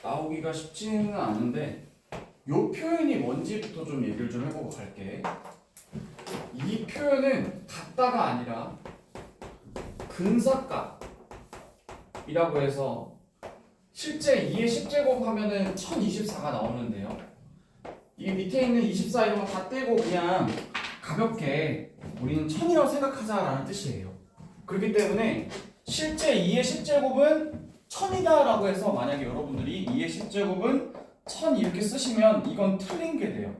Speaker 1: 나오기가 쉽지는 않은데 요 표현이 뭔지부터 좀 얘기를 좀 해보고 갈게. 이 표현은 같다가 아니라 근사값이라고 해서 실제 2의 10제곱 하면은 1024가 나오는데요. 이 밑에 있는 24 이런 거 다 떼고 그냥 가볍게 우리는 1000이라고 생각하자라는 뜻이에요. 그렇기 때문에 실제 2의 10제곱은 1000이다라고 해서 만약에 여러분들이 2의 10제곱은 1000 이렇게 쓰시면 이건 틀린 게 돼요.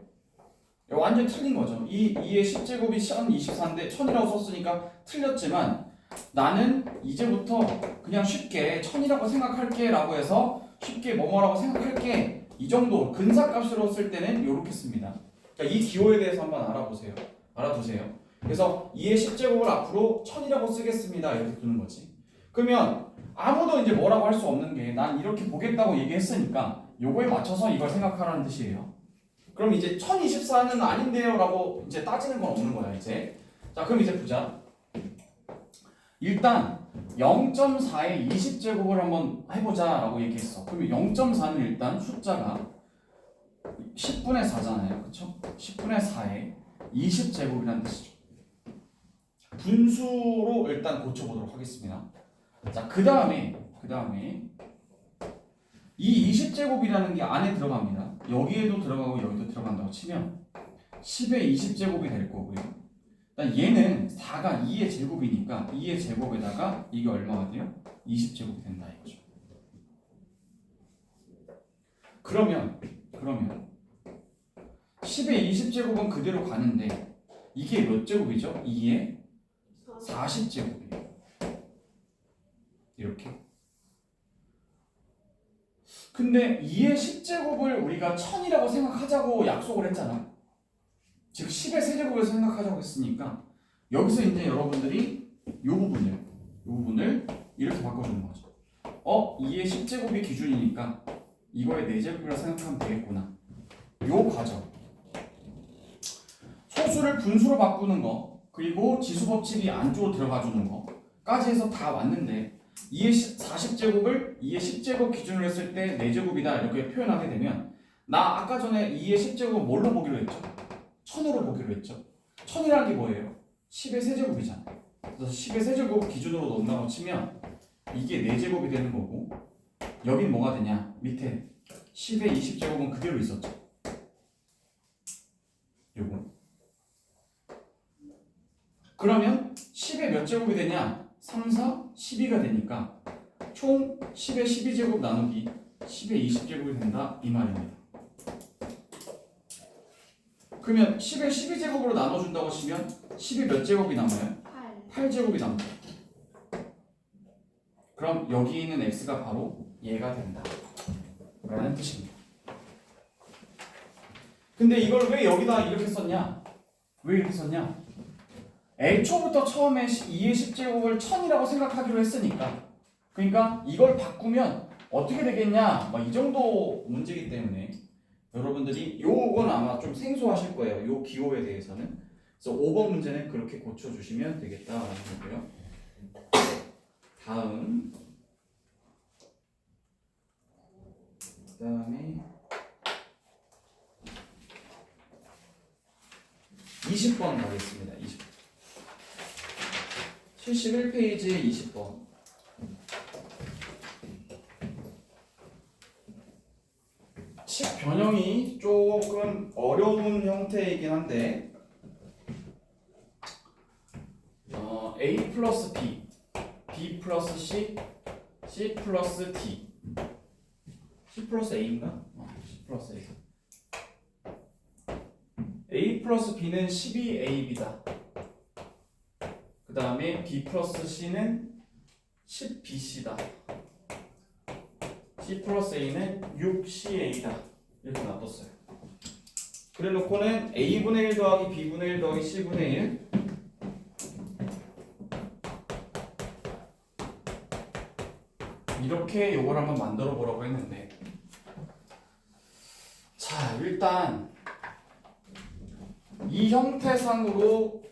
Speaker 1: 완전 틀린 거죠. 2의 10제곱이 1024인데 1000이라고 썼으니까 틀렸지만 나는 이제부터 그냥 쉽게 1000이라고 생각할게 라고 해서 쉽게 뭐뭐라고 생각할게 이 정도 근사값으로 쓸 때는 이렇게 씁니다. 그러니까 이 기호에 대해서 한번 알아두세요. 그래서 2의 10제곱을 앞으로 1000이라고 쓰겠습니다. 이렇게 두는 거지. 그러면 아무도 이제 뭐라고 할 수 없는 게 난 이렇게 보겠다고 얘기했으니까 요거에 맞춰서 이걸 생각하라는 뜻이에요. 그럼 이제 1024는 아닌데요 라고 이제 따지는 건 없는 거야 이제. 자 그럼 이제 보자. 일단 0.4의 20제곱을 한번 해보자 라고 얘기했어. 그러면 0.4는 일단 숫자가 10분의 4잖아요. 그쵸? 10분의 4에 20제곱이라는 뜻이죠. 분수로 일단 고쳐보도록 하겠습니다. 자, 그 다음에 이 20제곱이라는 게 안에 들어갑니다. 여기에도 들어가고 여기도 들어간다고 치면 10의 20제곱이 될 거고요. 얘는 4가 2의 제곱이니까 2의 제곱에다가 이게 얼마가 돼요? 20제곱이 된다 이거죠. 그러면 10의 20제곱은 그대로 가는데 이게 몇 제곱이죠? 2의 40제곱이에요. 이렇게. 근데 2의 10제곱을 우리가 1000이라고 생각하자고 약속을 했잖아. 즉 10의 세제곱을 생각하자고 했으니까 여기서 이제 여러분들이 이 부분을 이렇게 바꿔주는 거죠. 2의 10제곱이 기준이니까 이거의 4제곱이라고 생각하면 되겠구나. 요 과정. 소수를 분수로 바꾸는 거 그리고 지수법칙이 안쪽으로 들어가주는 거까지 해서 다 왔는데 2의 40제곱을 2의 10제곱 기준으로 했을 때 4제곱이다 이렇게 표현하게 되면 나 아까 전에 2의 10제곱 뭘로 보기로 했죠? 1000으로 보기로 했죠. 1000이라는 게 뭐예요? 10의 세제곱이잖아. 그래서 10의 세제곱 기준으로 넣는다고 치면 이게 4제곱이 되는 거고 여긴 뭐가 되냐? 밑에 10의 20제곱은 그대로 있었죠. 요거 그러면 10의 몇 제곱이 되냐? 3, 4, 12가 되니까 총 10의 12제곱 나누기 10의 20제곱이 된다 이 말입니다. 그러면 10의 12제곱으로 나눠준다고 치면 10이 몇 제곱이 남아요? 8제곱이 남죠. 그럼 여기 있는 x가 바로 얘가 된다 라는 뜻입니다. 근데 이걸 왜 여기다 이렇게 썼냐? 왜 이렇게 썼냐? 애초부터 처음에 2의 10제곱을 1000이라고 생각하기로 했으니까, 그러니까 이걸 바꾸면 어떻게 되겠냐? 이 정도 문제이기 때문에 여러분들이 요건 아마 좀 생소하실 거예요. 요 기호에 대해서는. 그래서 5번 문제는 그렇게 고쳐주시면 되겠다라는 거고요. 다음 그다음에 20번 가겠습니다. 20번. 71페이지에 20번. 식 변형이 조금 어려운 형태이긴 한데 A 플러스 B, B 플러스 C, C 플러스 D, C 플러스 A인가? C 플러스 A. A 플러스 B는 12AB다. 그 다음에 B 플러스 C는 10BC다. C 플러스 A는 6CA다. 이렇게 놔뒀어요. 그래 놓고는 A분의 1 더하기 B분의 1 더하기 C분의 1 이렇게 요걸 한번 만들어 보라고 했는데, 자 일단 이 형태상으로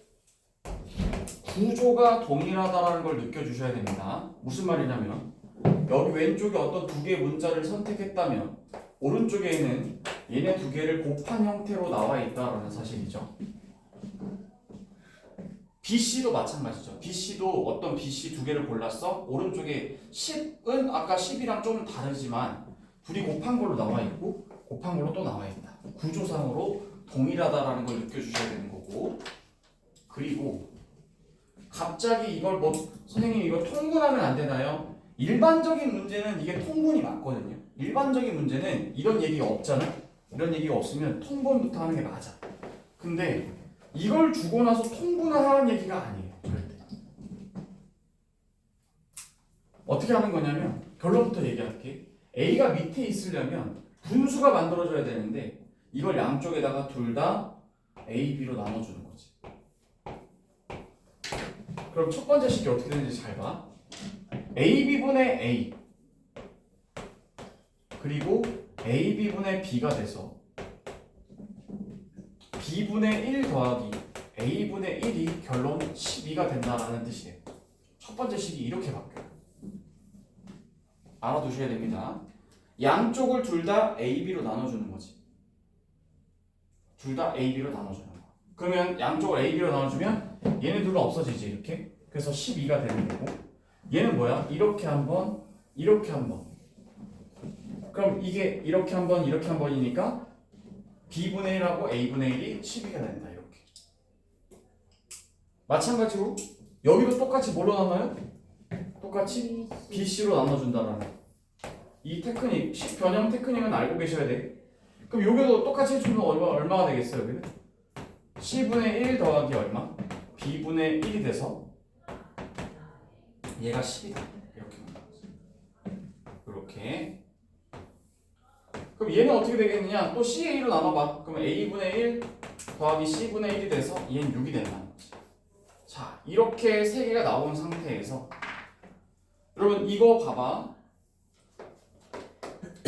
Speaker 1: 구조가 동일하다라는 걸 느껴주셔야 됩니다. 무슨 말이냐면 여기 왼쪽에 어떤 두 개의 문자를 선택했다면 오른쪽에는 얘네 두 개를 곱한 형태로 나와 있다라는 사실이죠. BC도 마찬가지죠. BC도 어떤 BC 두 개를 골랐어. 오른쪽에 10은 아까 10이랑 좀 다르지만 둘이 곱한 걸로 나와 있고 곱한 걸로 또 나와 있다. 구조상으로 동일하다라는 걸 느껴주셔야 되는 거고, 그리고 갑자기 이걸 선생님 이거 통분하면 안 되나요? 일반적인 문제는 이게 통분이 맞거든요. 일반적인 문제는 이런 얘기가 없잖아. 이런 얘기가 없으면 통분부터 하는 게 맞아. 근데 이걸 주고 나서 통분을 하는 얘기가 아니에요. 절대. 어떻게 하는 거냐면 결론부터 얘기할게. A가 밑에 있으려면 분수가 만들어져야 되는데 이걸 양쪽에다가 둘 다 A, B로 나눠주는 거지. 그럼 첫 번째 식이 어떻게 되는지 잘 봐. AB분의 A 그리고 AB분의 B가 돼서 B분의 1 더하기 A분의 1이 결론 12가 된다라는 뜻이에요. 첫 번째 식이 이렇게 바뀌어요. 알아두셔야 됩니다. 양쪽을 둘 다 AB로 나눠주는 거지. 둘 다 AB로 나눠주는 거. 그러면 양쪽을 AB로 나눠주면 얘네 둘은 없어지지 이렇게. 그래서 12가 되는 거고, 얘는 뭐야? 이렇게 한 번, 이렇게 한 번. 그럼 이게 이렇게 한 번, 이렇게 한 번이니까 B분의 1하고 A분의 1이 12가 된다 이렇게. 마찬가지로 여기도 똑같이 뭘로 나눠요? 똑같이 BC로 나눠준다라는 이 테크닉, 식 변형 테크닉은 알고 계셔야 돼. 그럼 여기도 똑같이 해주면 얼마가 되겠어요? 여기는 C분의 1 더하기 얼마? B분의 1이 돼서 얘가 10이다 이렇게. 이렇게. 그럼 얘는 어떻게 되겠느냐? 또 CA로 나눠봐. 그럼 A분의 1 더하기 C분의 1이 돼서 얘는 6이 된다는 거지. 자, 이렇게 세 개가 나온 상태에서 여러분 이거 봐봐.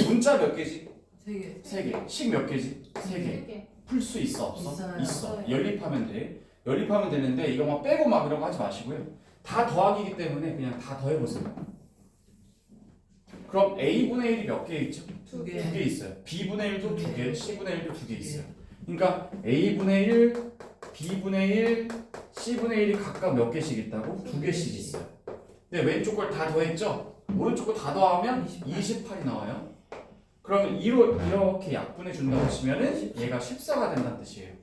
Speaker 1: 문자 몇 개지?
Speaker 5: 3개.
Speaker 1: 3개. 식 몇 개지? 3개. 풀 수 있어? 없어?
Speaker 5: 있어요.
Speaker 1: 있어. 연립하면 돼. 연립하면 되는데 이거 막 빼고 막 이런 거 하지 마시고요. 다 더하기이기 때문에 그냥 다 더해보세요. 그럼 A분의 1이 몇 개 있죠?
Speaker 5: 2개.
Speaker 1: 2개 있어요. B분의 1도 2개, C분의 1도 2개 있어요. 그러니까 A분의 1, B분의 1, C분의 1이 각각 몇 개씩 있다고? 2개씩 있어요. 근데 왼쪽 걸 다 더했죠? 오른쪽 걸 다 더하면 28이 나와요. 그러면 이렇게 약분해 준다고 치면은 얘가 14가 된다는 뜻이에요.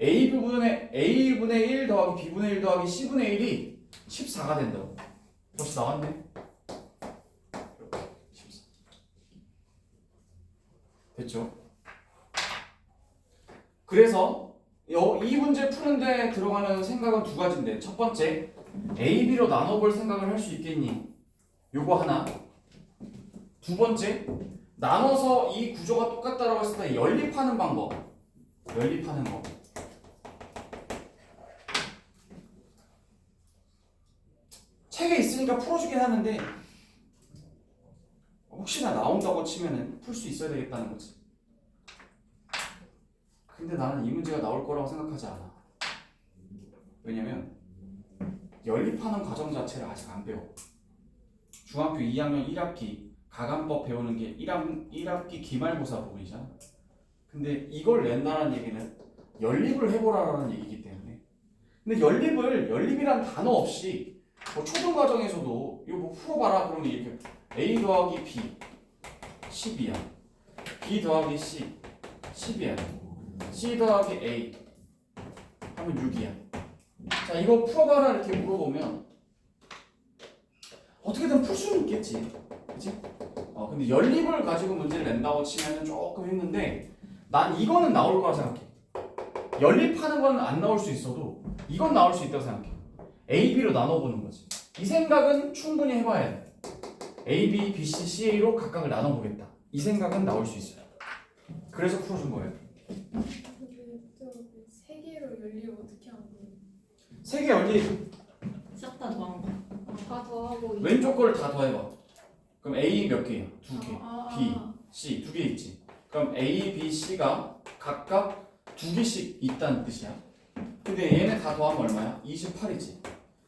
Speaker 1: A분의 1 더하기 B분의 1 더하기 C분의 1이 14가 된다고. 벌써 나왔네. 이렇게 14. 됐죠? 그래서 이 문제 푸는데 들어가는 생각은 두 가지인데, 첫 번째 A, B로 나눠볼 생각을 할 수 있겠니? 요거 하나. 두 번째, 나눠서 이 구조가 똑같다라고 했을 때 연립하는 방법. 연립하는 거. 책에 있으니까 풀어주긴 하는데 혹시나 나온다고 치면은 풀 수 있어야 되겠다는 거지. 근데 나는 이 문제가 나올 거라고 생각하지 않아. 왜냐면 연립하는 과정 자체를 아직 안 배워. 중학교 2학년 1학기 가간법 배우는 게 1학기 기말고사 부분이잖아. 근데 이걸 낸다는 얘기는 연립을 해보라라는 얘기이기 때문에. 근데 연립이란 단어 없이 뭐 초등 과정에서도 이거 뭐 풀어봐라 그러면 이렇게 A 더하기 B 10이야. B 더하기 C 10이야. C 더하기 A 하면 6이야. 자, 이거 풀어봐라 이렇게 물어보면 어떻게든 풀 수는 있겠지. 그치? 근데 연립을 가지고 문제를 낸다고 치면은 조금 힘든데 난 이거는 나올 거라 생각해. 연립하는 건 안 나올 수 있어도 이건 나올 수 있다고 생각해. A, B로 나눠보는 거지. 이 생각은 충분히 해봐야 돼. A, B, B, C, C, A로 각각을 나눠보겠다. 이 생각은 나올 수 있어요. 그래서 풀어준 거예요.
Speaker 2: 세 개로 연립 어떻게 하는 거예요?
Speaker 1: 세 개 연립
Speaker 3: 싹 다 더한 거.
Speaker 2: 다 더하고
Speaker 1: 왼쪽 거를 다 더해봐. 그럼 A 몇 개야? 두 개.
Speaker 2: 아,
Speaker 1: B, C 두 개 있지. 그럼 A, B, C가 각각 두 개씩 있다는 뜻이야. 근데 얘네 다 더하면 얼마야? 28이지.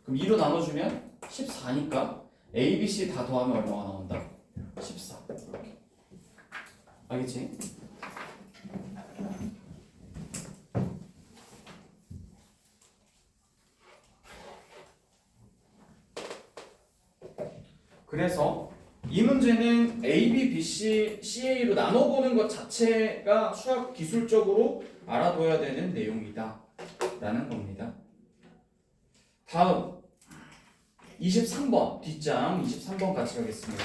Speaker 1: 그럼 2로 나눠주면 14니까 A, B, C 다 더하면 얼마가 나온다? 14. 이렇게. 알겠지? 그래서 이 문제는 A, B, B, C, CA로 나눠보는 것 자체가 수학 기술적으로 알아둬야 되는 내용이다 라는 겁니다. 다음 23번 뒷장 23번 같이 가겠습니다.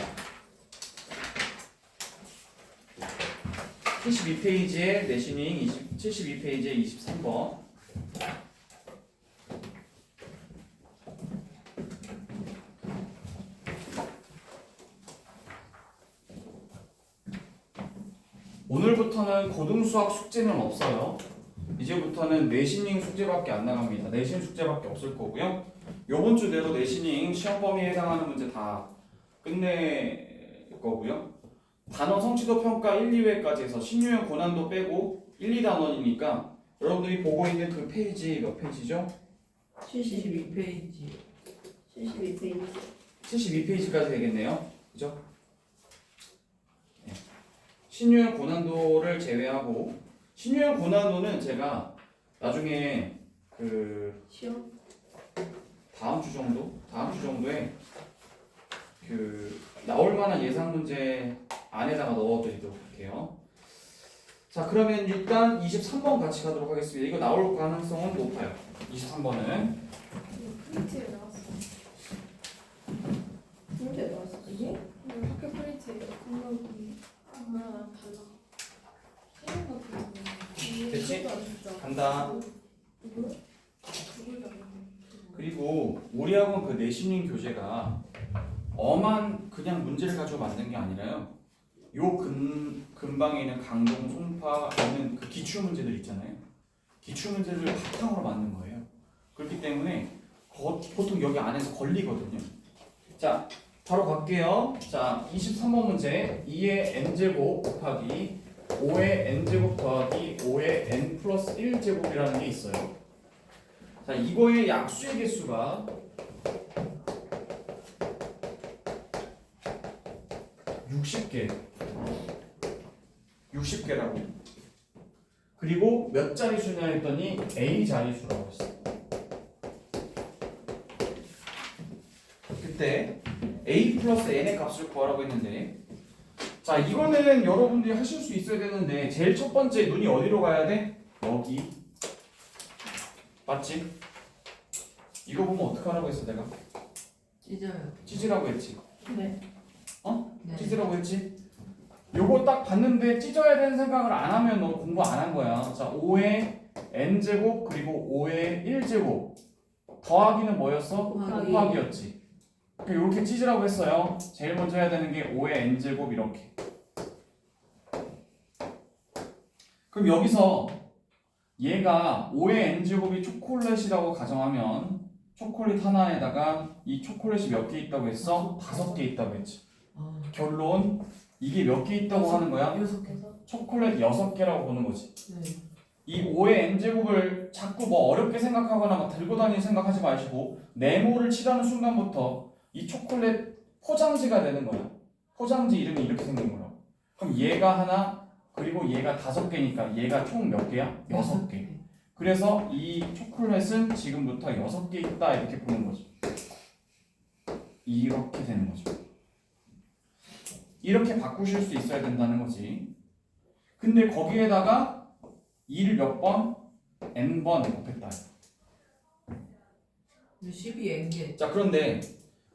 Speaker 1: 72페이지에 내시닝 72페이지에 23번. 오늘부터는 고등수학 숙제는 없어요. 이제부터는 내신잉 숙제밖에 안 나갑니다. 내신 숙제밖에 없을 거고요. 요번 주 내로 내신잉 시험 범위에 해당하는 문제 다 끝낼 거고요. 단원 성취도 평가 1, 2회까지 해서 신유형 고난도 빼고 1, 2단원이니까 여러분들이 보고 있는 그 페이지 몇 페이지죠?
Speaker 5: 72페이지.
Speaker 3: 72페이지.
Speaker 1: 72페이지까지 되겠네요. 그죠? 신유형 고난도를 제외하고, 신유형 고난도는 제가 나중에 그
Speaker 3: 시험?
Speaker 1: 다음 주 정도에 그 나올 만한 예상 문제 안에다가 넣어드리도록 할게요. 자, 그러면 일단 23번 같이 가도록 하겠습니다. 이거 나올 가능성은 높아요. 23번은
Speaker 2: 프린트에 나왔어.
Speaker 3: 문제 나왔어. 이게?
Speaker 2: 학교 프린트에 공부하고 엄마랑 달라. 세명 같은 거.
Speaker 1: 됐지?
Speaker 2: 안 진짜.
Speaker 1: 간다.
Speaker 2: 누구를 안
Speaker 1: 그리고 우리 학원 그 내신인 교재가 엄한 그냥 문제를 가지고 만든 게 아니라요. 요 근방에 있는 강동, 송파 있는 그 기출 문제들 있잖아요. 기출 문제를 바탕으로 만든 거예요. 그렇기 때문에 보통 여기 안에서 걸리거든요. 자, 바로 갈게요. 자, 23번 문제 2의 n제곱 곱하기 5의 n제곱 더하기 5의 n 플러스 1제곱이라는 게 있어요. 자, 이거의 약수의 개수가 60개라고. 그리고 몇 자리수냐 했더니 A 자리수라고 했어. 그때 A 플러스 n의 값을 구하라고 했는데, 자, 이거는 여러분들이 하실 수 있어야 되는데 제일 첫 번째 눈이 어디로 가야 돼? 여기. 맞지? 이거 보면 어떡하라고 했어 내가?
Speaker 5: 찢어요.
Speaker 1: 찢으라고 했지.
Speaker 2: 네.
Speaker 5: 네.
Speaker 1: 찢으라고 했지? 요거 딱 봤는데 찢어야 되는 생각을 안 하면 너 공부 안 한 거야. 자, 5의 n제곱 그리고 5의 1제곱 더하기는 뭐였어?
Speaker 5: 곱하기.
Speaker 1: 곱하기였지. 이렇게 찢으라고 했어요. 제일 먼저 해야 되는 게 5의 n제곱 이렇게. 그럼 여기서 얘가 5의 n제곱이 초콜릿이라고 가정하면 초콜릿 하나에다가 이 초콜릿이 몇 개 있다고 했어? 5개 있다고 했지.
Speaker 5: 아,
Speaker 1: 결론 이게 몇 개 있다고 하는 거야?
Speaker 5: 6개.
Speaker 1: 초콜릿 6개라고 보는 거지.
Speaker 5: 네.
Speaker 1: 이 5의 n제곱을 자꾸 뭐 어렵게 생각하거나 막 들고 다니는 생각하지 마시고 네모를 칠하는 순간부터 이 초콜릿 포장지가 되는 거야. 포장지 이름이 이렇게 생긴 거라고. 그럼 얘가 하나 그리고 얘가 5개니까 얘가 총 몇 개야? 6개. 그래서 이 초콜릿은 지금부터 6개 있다 이렇게 보는 거죠. 이렇게 되는 거죠. 이렇게 바꾸실 수 있어야 된다는 거지. 근데 거기에다가 2를 몇 번? n번 곱했다.
Speaker 5: 12n개.
Speaker 1: 자, 그런데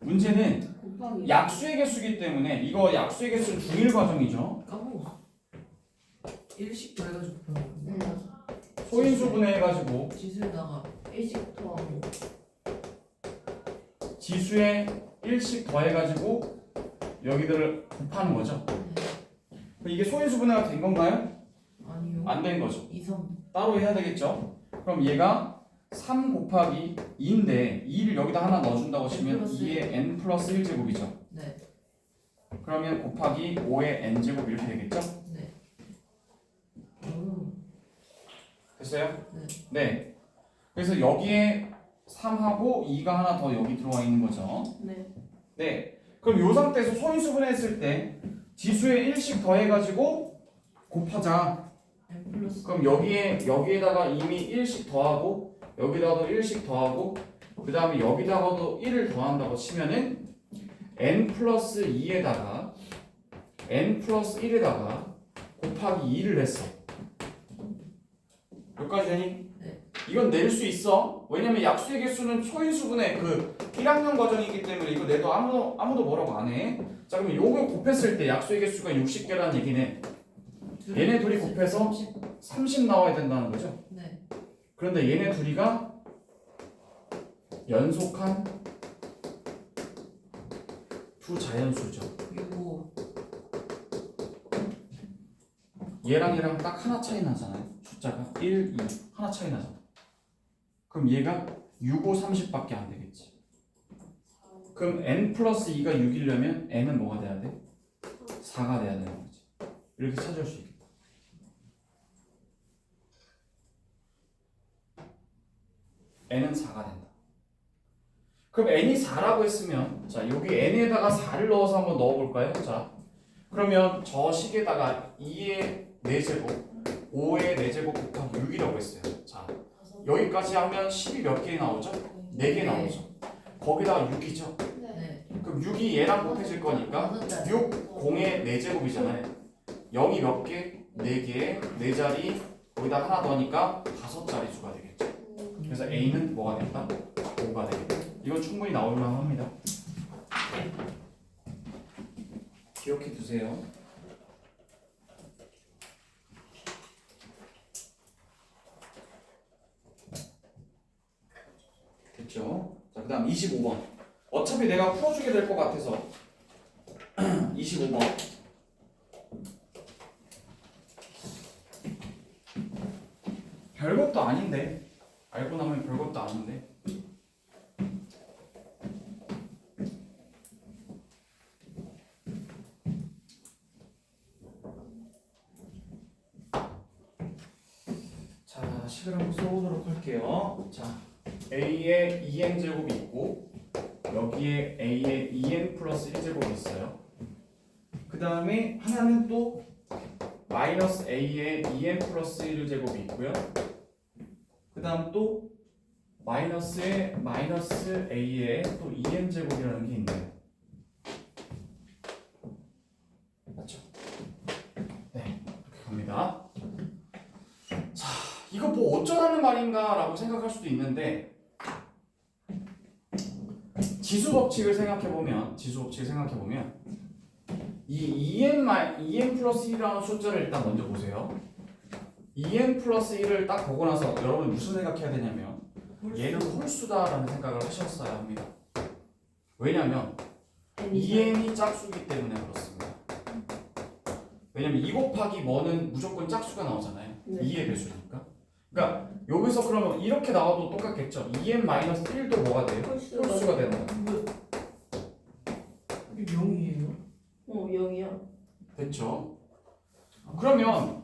Speaker 1: 문제는
Speaker 4: 곱하기.
Speaker 1: 약수의 개수기 때문에 이거 약수의 개수는 중일 과정이죠.
Speaker 5: 까먹어. 1씩 더해가지고 곱하는 거.
Speaker 1: 소인수분해 해가지고
Speaker 5: 지수에다가
Speaker 2: 1씩 더하고.
Speaker 1: 지수에 1씩 더해가지고 여기들을 곱하는 거죠. 그럼 이게 소인수분해가 된 건가요?
Speaker 5: 아니요.
Speaker 1: 안 된 거죠.
Speaker 5: 2, 3.
Speaker 1: 따로 해야 되겠죠. 그럼 얘가 3 곱하기 2인데 2를 여기다 하나 넣어준다고 치면 2의 n 플러스 1제곱이죠.
Speaker 5: 네.
Speaker 1: 그러면 곱하기 5의 n제곱 이렇게 되겠죠?
Speaker 5: 네.
Speaker 1: 됐어요?
Speaker 5: 네.
Speaker 1: 네. 그래서 여기에 3하고 2가 하나 더 여기 들어와 있는 거죠.
Speaker 2: 네.
Speaker 1: 네. 그럼 이 상태에서 소인수분해했을 때 지수에 1씩 더해가지고 곱하자.
Speaker 5: n 플러스.
Speaker 1: 그럼 여기에다가 이미 1씩 더하고 여기다가도 1씩 더하고 그 다음에 여기다가도 1을 더한다고 치면은 n 플러스 2에다가 n 플러스 1에다가 곱하기 2를 했어. 여기까지 되니?
Speaker 5: 네.
Speaker 1: 이건 낼 수 있어. 왜냐면 약수의 개수는 소인수분의 그 1학년 과정이기 때문에 이거 내도 아무도 뭐라고 안 해. 자, 그러면 요걸 곱했을 때 약수의 개수가 60개라는 얘기네. 얘네 둘이 곱해서 30 나와야 된다는 거죠.
Speaker 5: 네.
Speaker 1: 그런데 얘네 둘이가 연속한 두 자연수죠.
Speaker 5: 그리고
Speaker 1: 얘랑 얘랑 딱 하나 차이 나잖아요. 숫자가 1, 2 하나 차이 나잖아. 그럼 얘가 6, 5, 30밖에 안 되겠지. 그럼 n 플러스 2가 6이려면 n은 뭐가 돼야 돼? 4가 돼야 되는 거지. 이렇게 찾을 수 있겠다. n은 4가 된다. 그럼 n이 4라고 했으면 자 여기 n에다가 4를 넣어서 한번 넣어볼까요? 자 그러면 저 식에다가 2의 4제곱 5의 4제곱 곱하기 6이라고 했어요. 자 여기까지 하면 10이 몇 개 나오죠? 4개 나오죠. 거기다가 6이죠.
Speaker 2: 네.
Speaker 5: 네.
Speaker 1: 그럼 6이 얘랑 곱해질 거니까 6 0의 4제곱이잖아요. 0이 몇 개? 4개 4자리 거기다 하나 더하니까 5자리 수가 되겠죠. 그래서 A는 뭐가 된다? 5가 되겠다. 이건 충분히 나올만 합니다. 기억해 두세요. 됐죠? 자, 그 다음 25번. 어차피 내가 풀어주게 될 것 같아서 25번. 별것도 아닌데 알고 나면 별것도 아닌데 자 식을 한번 써보도록 할게요. 자 a의 2n 제곱이 있고 여기에 a의 2n 플러스 1제곱이 있어요. 그 다음에 하나는 또 마이너스 a의 2n 플러스 1제곱이 있고요. 그 다음 또 마이너스에 마이너스 a의 또 2n 제곱이라는 게 있네요. 맞죠? 네, 이렇게 갑니다. 자, 이거 이거 뭐 어쩌라는 말인가 라고 생각할 수도 있는데 지수 법칙을 생각해보면 이 EM 플러스 1이라는 숫자를 일단 먼저 보세요. EM 플러스 1을 딱 보고 나서 여러분 무슨 생각해야 되냐면 얘는 홀수다라는 생각을 하셨어야 합니다. 왜냐면 EM이 짝수기 때문에 그렇습니다. 왜냐면 2 곱하기 뭐는 무조건 짝수가 나오잖아요.
Speaker 4: 네.
Speaker 1: 2의 배수니까. 그러니까 여기서 그러면 이렇게 나와도 똑같겠죠. EM-1도 뭐가 돼요? 홀수가 되는 거예요.
Speaker 5: 이게 0이에요?
Speaker 4: 0이야.
Speaker 1: 됐죠? 그러면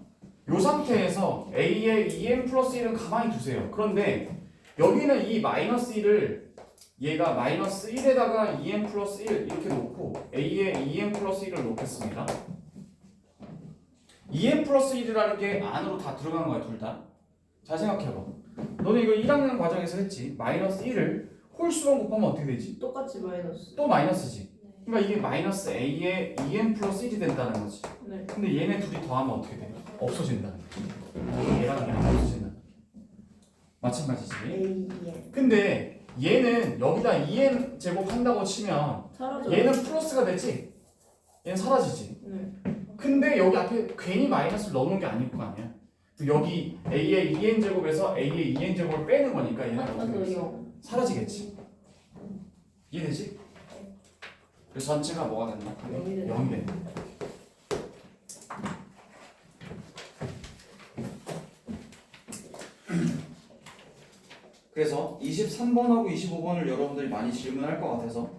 Speaker 1: 이 상태에서 A의 EM 플러스 1은 가만히 두세요. 그런데 여기는 이 마이너스 1을 얘가 마이너스 1에다가 EM 플러스 1 이렇게 놓고 A의 EM 플러스 1을 놓겠습니다. EM 플러스 1이라는 게 안으로 다 들어간 거야, 둘 다. 잘 생각해봐. 너는 이거 1학년 과정에서 했지. 마이너스 1을 홀수만 곱하면 어떻게 되지?
Speaker 4: 똑같이 마이너스.
Speaker 1: 또 마이너스지. 그러니까 이게 마이너스 A의 EM 플러스 1이 된다는 거지.
Speaker 4: 네.
Speaker 1: 근데 얘네 둘이 더하면 어떻게 돼? 없어진다는 거야. 얘랑 얘랑 없어진다. 마찬가지지.
Speaker 4: A,
Speaker 1: 근데 얘는 여기다 2n 제곱한다고 치면
Speaker 4: 사라져.
Speaker 1: 얘는 플러스가 되지? 얘는 사라지지.
Speaker 4: 네.
Speaker 1: 근데 여기 앞에 괜히 마이너스를 넣어놓은 게 아닐 거 아니야. 여기 A의 2n 제곱에서 A의 2n 제곱을 빼는 거니까 얘는 어떻게
Speaker 4: 맞아서
Speaker 1: 되지?
Speaker 4: 0.
Speaker 1: 사라지겠지. 이해되지? 그래서 전체가 뭐가 된다?
Speaker 4: 0이 된다.
Speaker 1: 0이 된다. 그래서 23번하고 25번을 여러분들이 많이 질문할 것 같아서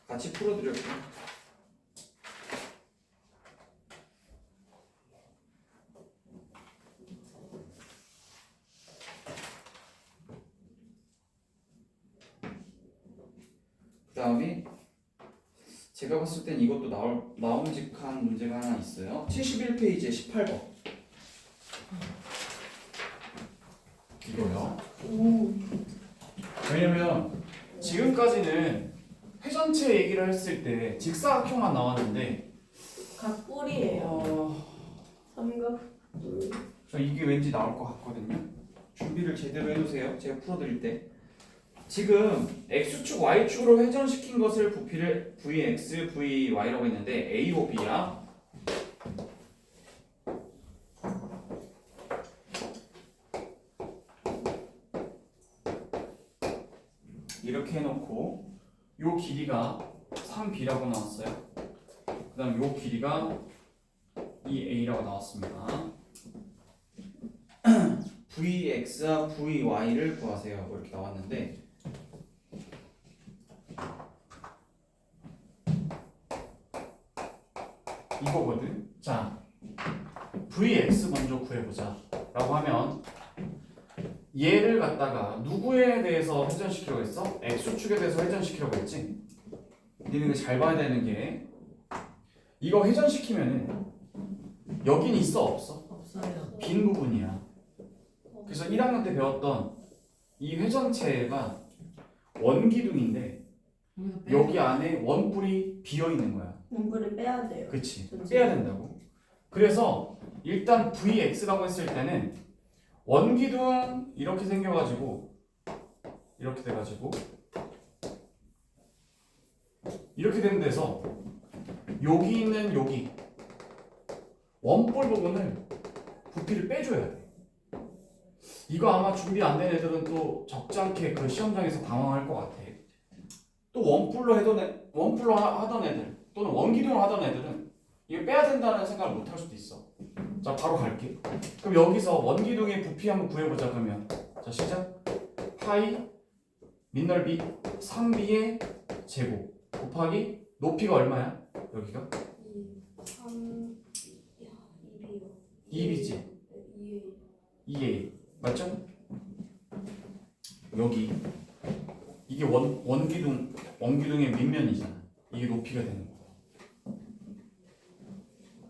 Speaker 1: 같이 풀어드릴게요. 그 다음에 제가 봤을 땐 이것도 나옴직한 문제가 하나 있어요. 71페이지에 18번. 이거요. 왜냐면 지금까지는 회전체 얘기를 했을 때 직사각형만 나왔는데
Speaker 4: 각뿔이에요. 삼각.
Speaker 1: 저 이게 왠지 나올 것 같거든요. 준비를 제대로 해두세요. 제가 풀어드릴 때. 지금 X축, Y축으로 회전시킨 것을 부피를 Vx, Vy라고 했는데 A로 B야. 이렇게 해놓고 요 길이가 3B라고 나왔어요. 그 다음 요 길이가 2A라고 나왔습니다. Vx와 Vy를 구하세요. 이렇게 나왔는데 이거거든. 자, Vx 먼저 구해보자 라고 하면 얘를 갖다가 누구에 대해서 회전시키려고 했어? X축에 대해서 회전시키려고 했지. 니네가 잘 봐야 되는 게 이거 회전시키면은 여긴 있어 없어?
Speaker 5: 없어요.
Speaker 1: 빈 부분이야. 그래서 1학년 때 배웠던 이 회전체가 원기둥인데
Speaker 5: 여기서 빼.
Speaker 1: 여기 안에 원뿔이 비어 있는 거야.
Speaker 4: 문구를 빼야 돼요.
Speaker 1: 그치?
Speaker 4: 전체.
Speaker 1: 빼야 된다고. 그래서 일단 Vx라고 했을 때는 원기둥 이렇게 생겨가지고 이렇게 돼가지고 이렇게 된 데서 여기 있는 여기 원뿔 부분을 부피를 빼줘야 돼. 이거 아마 준비 안 된 애들은 또 적잖게 그 시험장에서 당황할 것 같아. 또 원뿔로 하던 애들 또는 원기둥을 하던 애들은 이거 빼야 된다는 생각을 못 할 수도 있어. 자, 바로 갈게. 그럼 여기서 원기둥의 부피 한번 구해보자. 그러면 자, 시작. 파이 밑넓이 3b의 제곱 곱하기 높이가 얼마야? 여기가 2b지. 2a 맞죠? 여기 이게 원기둥의 밑면이잖아. 이게 높이가 되는 거야.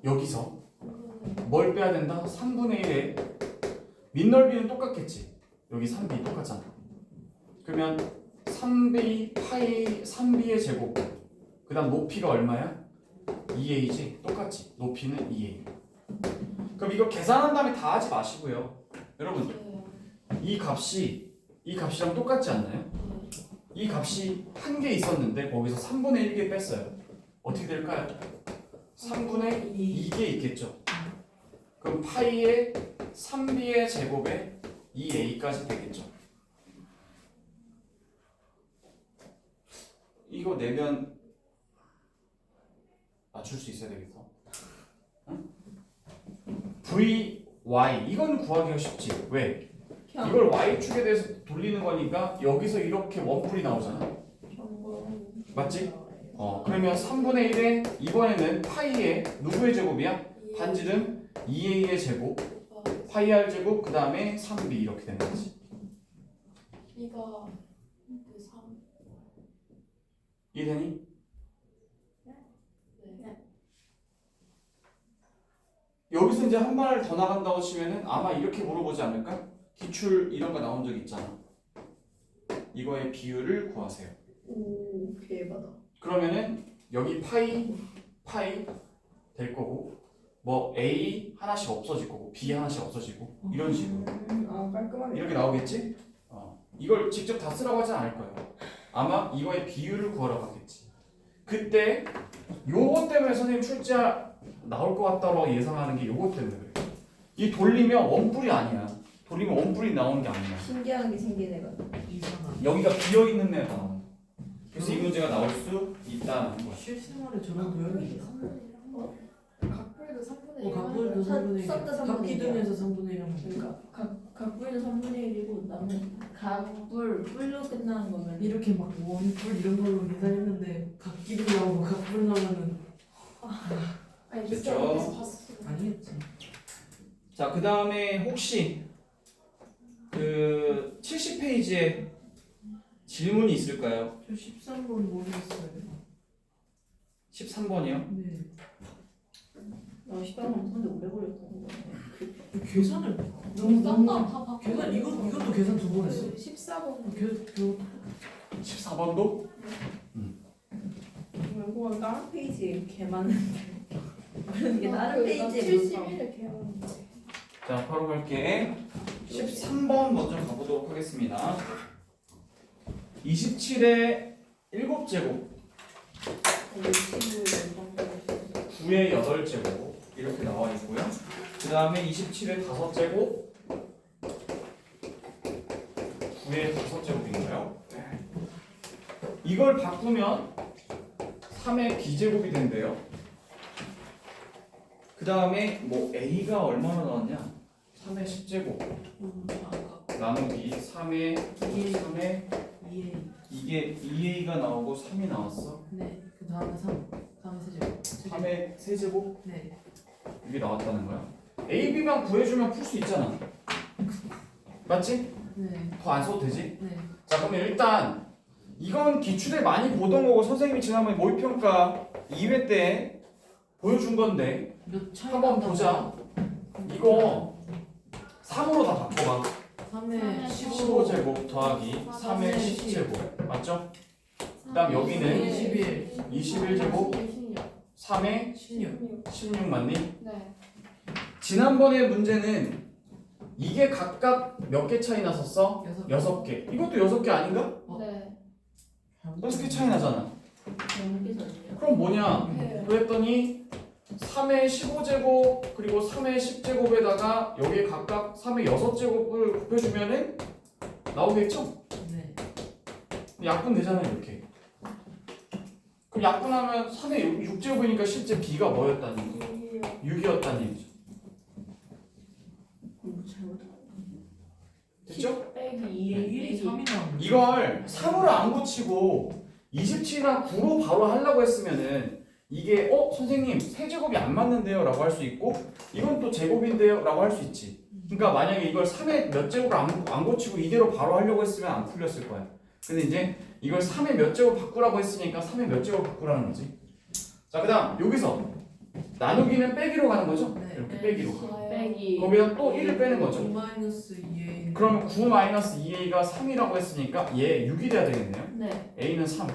Speaker 1: 여기서 뭘 빼야 된다? 3분의 1의 밑넓이는 똑같겠지. 여기 3b 똑같잖아. 그러면 3b 파이 3b의 제곱 그 다음 높이가 얼마야? 2a지? 똑같지. 높이는 2a. 그럼 이거 계산한 다음에 다 하지 마시고요. 여러분 이 값이랑 똑같지 않나요? 이 값이 한 개 있었는데 거기서 3분의 1개 뺐어요. 어떻게 될까요? 3분의 2개 있겠죠. 그럼 파이의 3b의 제곱에 2a까지 되겠죠. 이거 내면 맞출 수 있어야 되겠어. 응? v, y 이건 구하기가 쉽지. 왜? 이걸 y축에 대해서 돌리는 거니까 여기서 이렇게 원뿔이 나오잖아. 맞지? 그러면 3분의 1에 이번에는 파이의 누구의 제곱이야? 반지름 2a의 제곱, 파이 r 제곱, 그 다음에 3b 이렇게 되는 거지.
Speaker 2: 이가 그 3.
Speaker 1: 이해되니?
Speaker 2: 네.
Speaker 1: 여기서 이제 한 발 더 나간다고 치면은 아마 이렇게 물어보지 않을까? 기출 이런 거 나온 적 있잖아. 이거의 비율을 구하세요.
Speaker 4: 오, 개바다.
Speaker 1: 그러면은 여기 파이 될 거고 뭐 a 하나씩 없어질 거고 b 하나씩 없어지고 이런 식으로
Speaker 4: 아, 깔끔하네.
Speaker 1: 이렇게 나오겠지? 이걸 직접 다 쓰라고 하진 않을 거예요. 아마 이거의 비율을 구하라고 하겠지. 그때 요것 때문에 선생님 출제가 나올 것 같다고 예상하는 게 요것 때문에 그래. 이 돌리면 원뿔이 아니야. 돌리면 원뿔이 나오는 게 아니야.
Speaker 4: 신기한 게 생기네.
Speaker 5: 이상한.
Speaker 1: 여기가 비어 있는 데가 나오는 거야. 그래서 이 문제가 나올 수 있다는 거야.
Speaker 5: 실생활에 저런 도형이 있어.
Speaker 2: 각별도 3분의 1.
Speaker 5: 각불도 3분의 1.
Speaker 3: 싹다 3분의 1.
Speaker 5: 각기둥에서 3분의 1 하면 돼.
Speaker 3: 그러니까 각불도 3분의 1이고 나는 각불 뿔로 끝나는 거면
Speaker 5: 이렇게 막 원뿔 이런 걸로 계산했는데 각기둥 나오고 각불 나오면은
Speaker 2: 아니
Speaker 1: 됐죠?
Speaker 2: 진짜 여기서 봤어.
Speaker 5: 아니겠지.
Speaker 1: 자, 그 다음에 혹시 그 70페이지에 질문이 있을까요?
Speaker 5: 저 13번 모르겠어요.
Speaker 1: 13번이요?
Speaker 5: 네.
Speaker 3: 나 시간 없는데 오래 걸렸던 거
Speaker 5: 그 계산을
Speaker 2: 너무 쌌다. 다 바꿔.
Speaker 5: 계산 이것도 계산 두 번 했어.
Speaker 2: 14번.
Speaker 5: 그
Speaker 1: 14번도?
Speaker 4: 이거 다른 페이지에 개 많은데.
Speaker 3: 이게 다른 페이지에
Speaker 2: 71을 개하는데.
Speaker 1: 자, 바로 갈게. 13번 먼저 가보도록 하겠습니다. 27의 7제곱, 9의 8제곱 이렇게 나와 있고요. 그 다음에 27의 5제곱, 9의 5제곱인가요? 이걸 바꾸면 3의 b제곱이 된대요. 그 다음에 뭐 a가 얼마나 나왔냐? 3의 10제곱 나누기 3의
Speaker 5: 2A.
Speaker 1: 이게 2a가 나오고 3이 나왔어.
Speaker 5: 네. 그 다음에 3. 다음에 세제곱.
Speaker 1: 3의 세제곱
Speaker 5: 네.
Speaker 1: 이게 나왔다는 거야. a, b만 구해주면 풀 수 있잖아. 맞지?
Speaker 5: 네.
Speaker 1: 더 안 써도 되지?
Speaker 5: 네.
Speaker 1: 자, 그러면 일단 이건 기출에 많이 보던 거고 선생님이 지난번에 모의평가 2회 때 보여준 건데
Speaker 5: 몇 차이
Speaker 1: 한번 보자. 이거 3으로 다 바꿔봐.
Speaker 5: 3에
Speaker 1: 15제곱 더하기 3의 10제곱 맞죠? 그다음 여기는
Speaker 5: 21.
Speaker 1: 21제곱 3의
Speaker 5: 16.
Speaker 1: 16 맞니?
Speaker 2: 네.
Speaker 1: 지난번에 문제는 이게 각각 몇 개 차이 났었어?
Speaker 5: 6개.
Speaker 1: 6개. 이것도 6개 아닌가?
Speaker 2: 네.
Speaker 1: 6개 차이 나잖아.
Speaker 3: 연기선이요.
Speaker 1: 그럼 뭐냐?
Speaker 2: 네.
Speaker 1: 그랬더니 3의 15제곱 그리고 3의 10제곱에다가 여기에 각각 3의 6제곱을 곱해주면은 나오겠죠?
Speaker 5: 네.
Speaker 1: 약분 되잖아요 이렇게. 그럼 약분하면 3의 6제곱이니까 실제 b가 뭐였다는 거? 6이었다는 얘기죠. 됐죠?
Speaker 2: 빼기
Speaker 5: 1이 3이 나오는
Speaker 1: 이걸 3으로 안 고치고 27이랑 9로 바로 하려고 했으면은 이게 선생님 세제곱이 안 맞는데요 라고 할 수 있고 이건 또 제곱인데요 라고 할 수 있지. 그러니까 만약에 이걸 3의 몇 제곱을 안 고치고 이대로 바로 하려고 했으면 안 풀렸을 거야. 근데 이제 이걸 3의 몇 제곱 바꾸라고 했으니까 3의 몇 제곱 바꾸라는 거지. 자, 그 다음 여기서 나누기는 빼기로 가는 거죠?
Speaker 5: 네.
Speaker 1: 이렇게 빼기로.
Speaker 2: 빼기.
Speaker 1: 거기다 또 1을 빼는 거죠.
Speaker 5: 9-2A.
Speaker 1: 그러면 9-2a가 3이라고 했으니까 얘 6이 돼야 되겠네요.
Speaker 2: 네.
Speaker 1: a는 3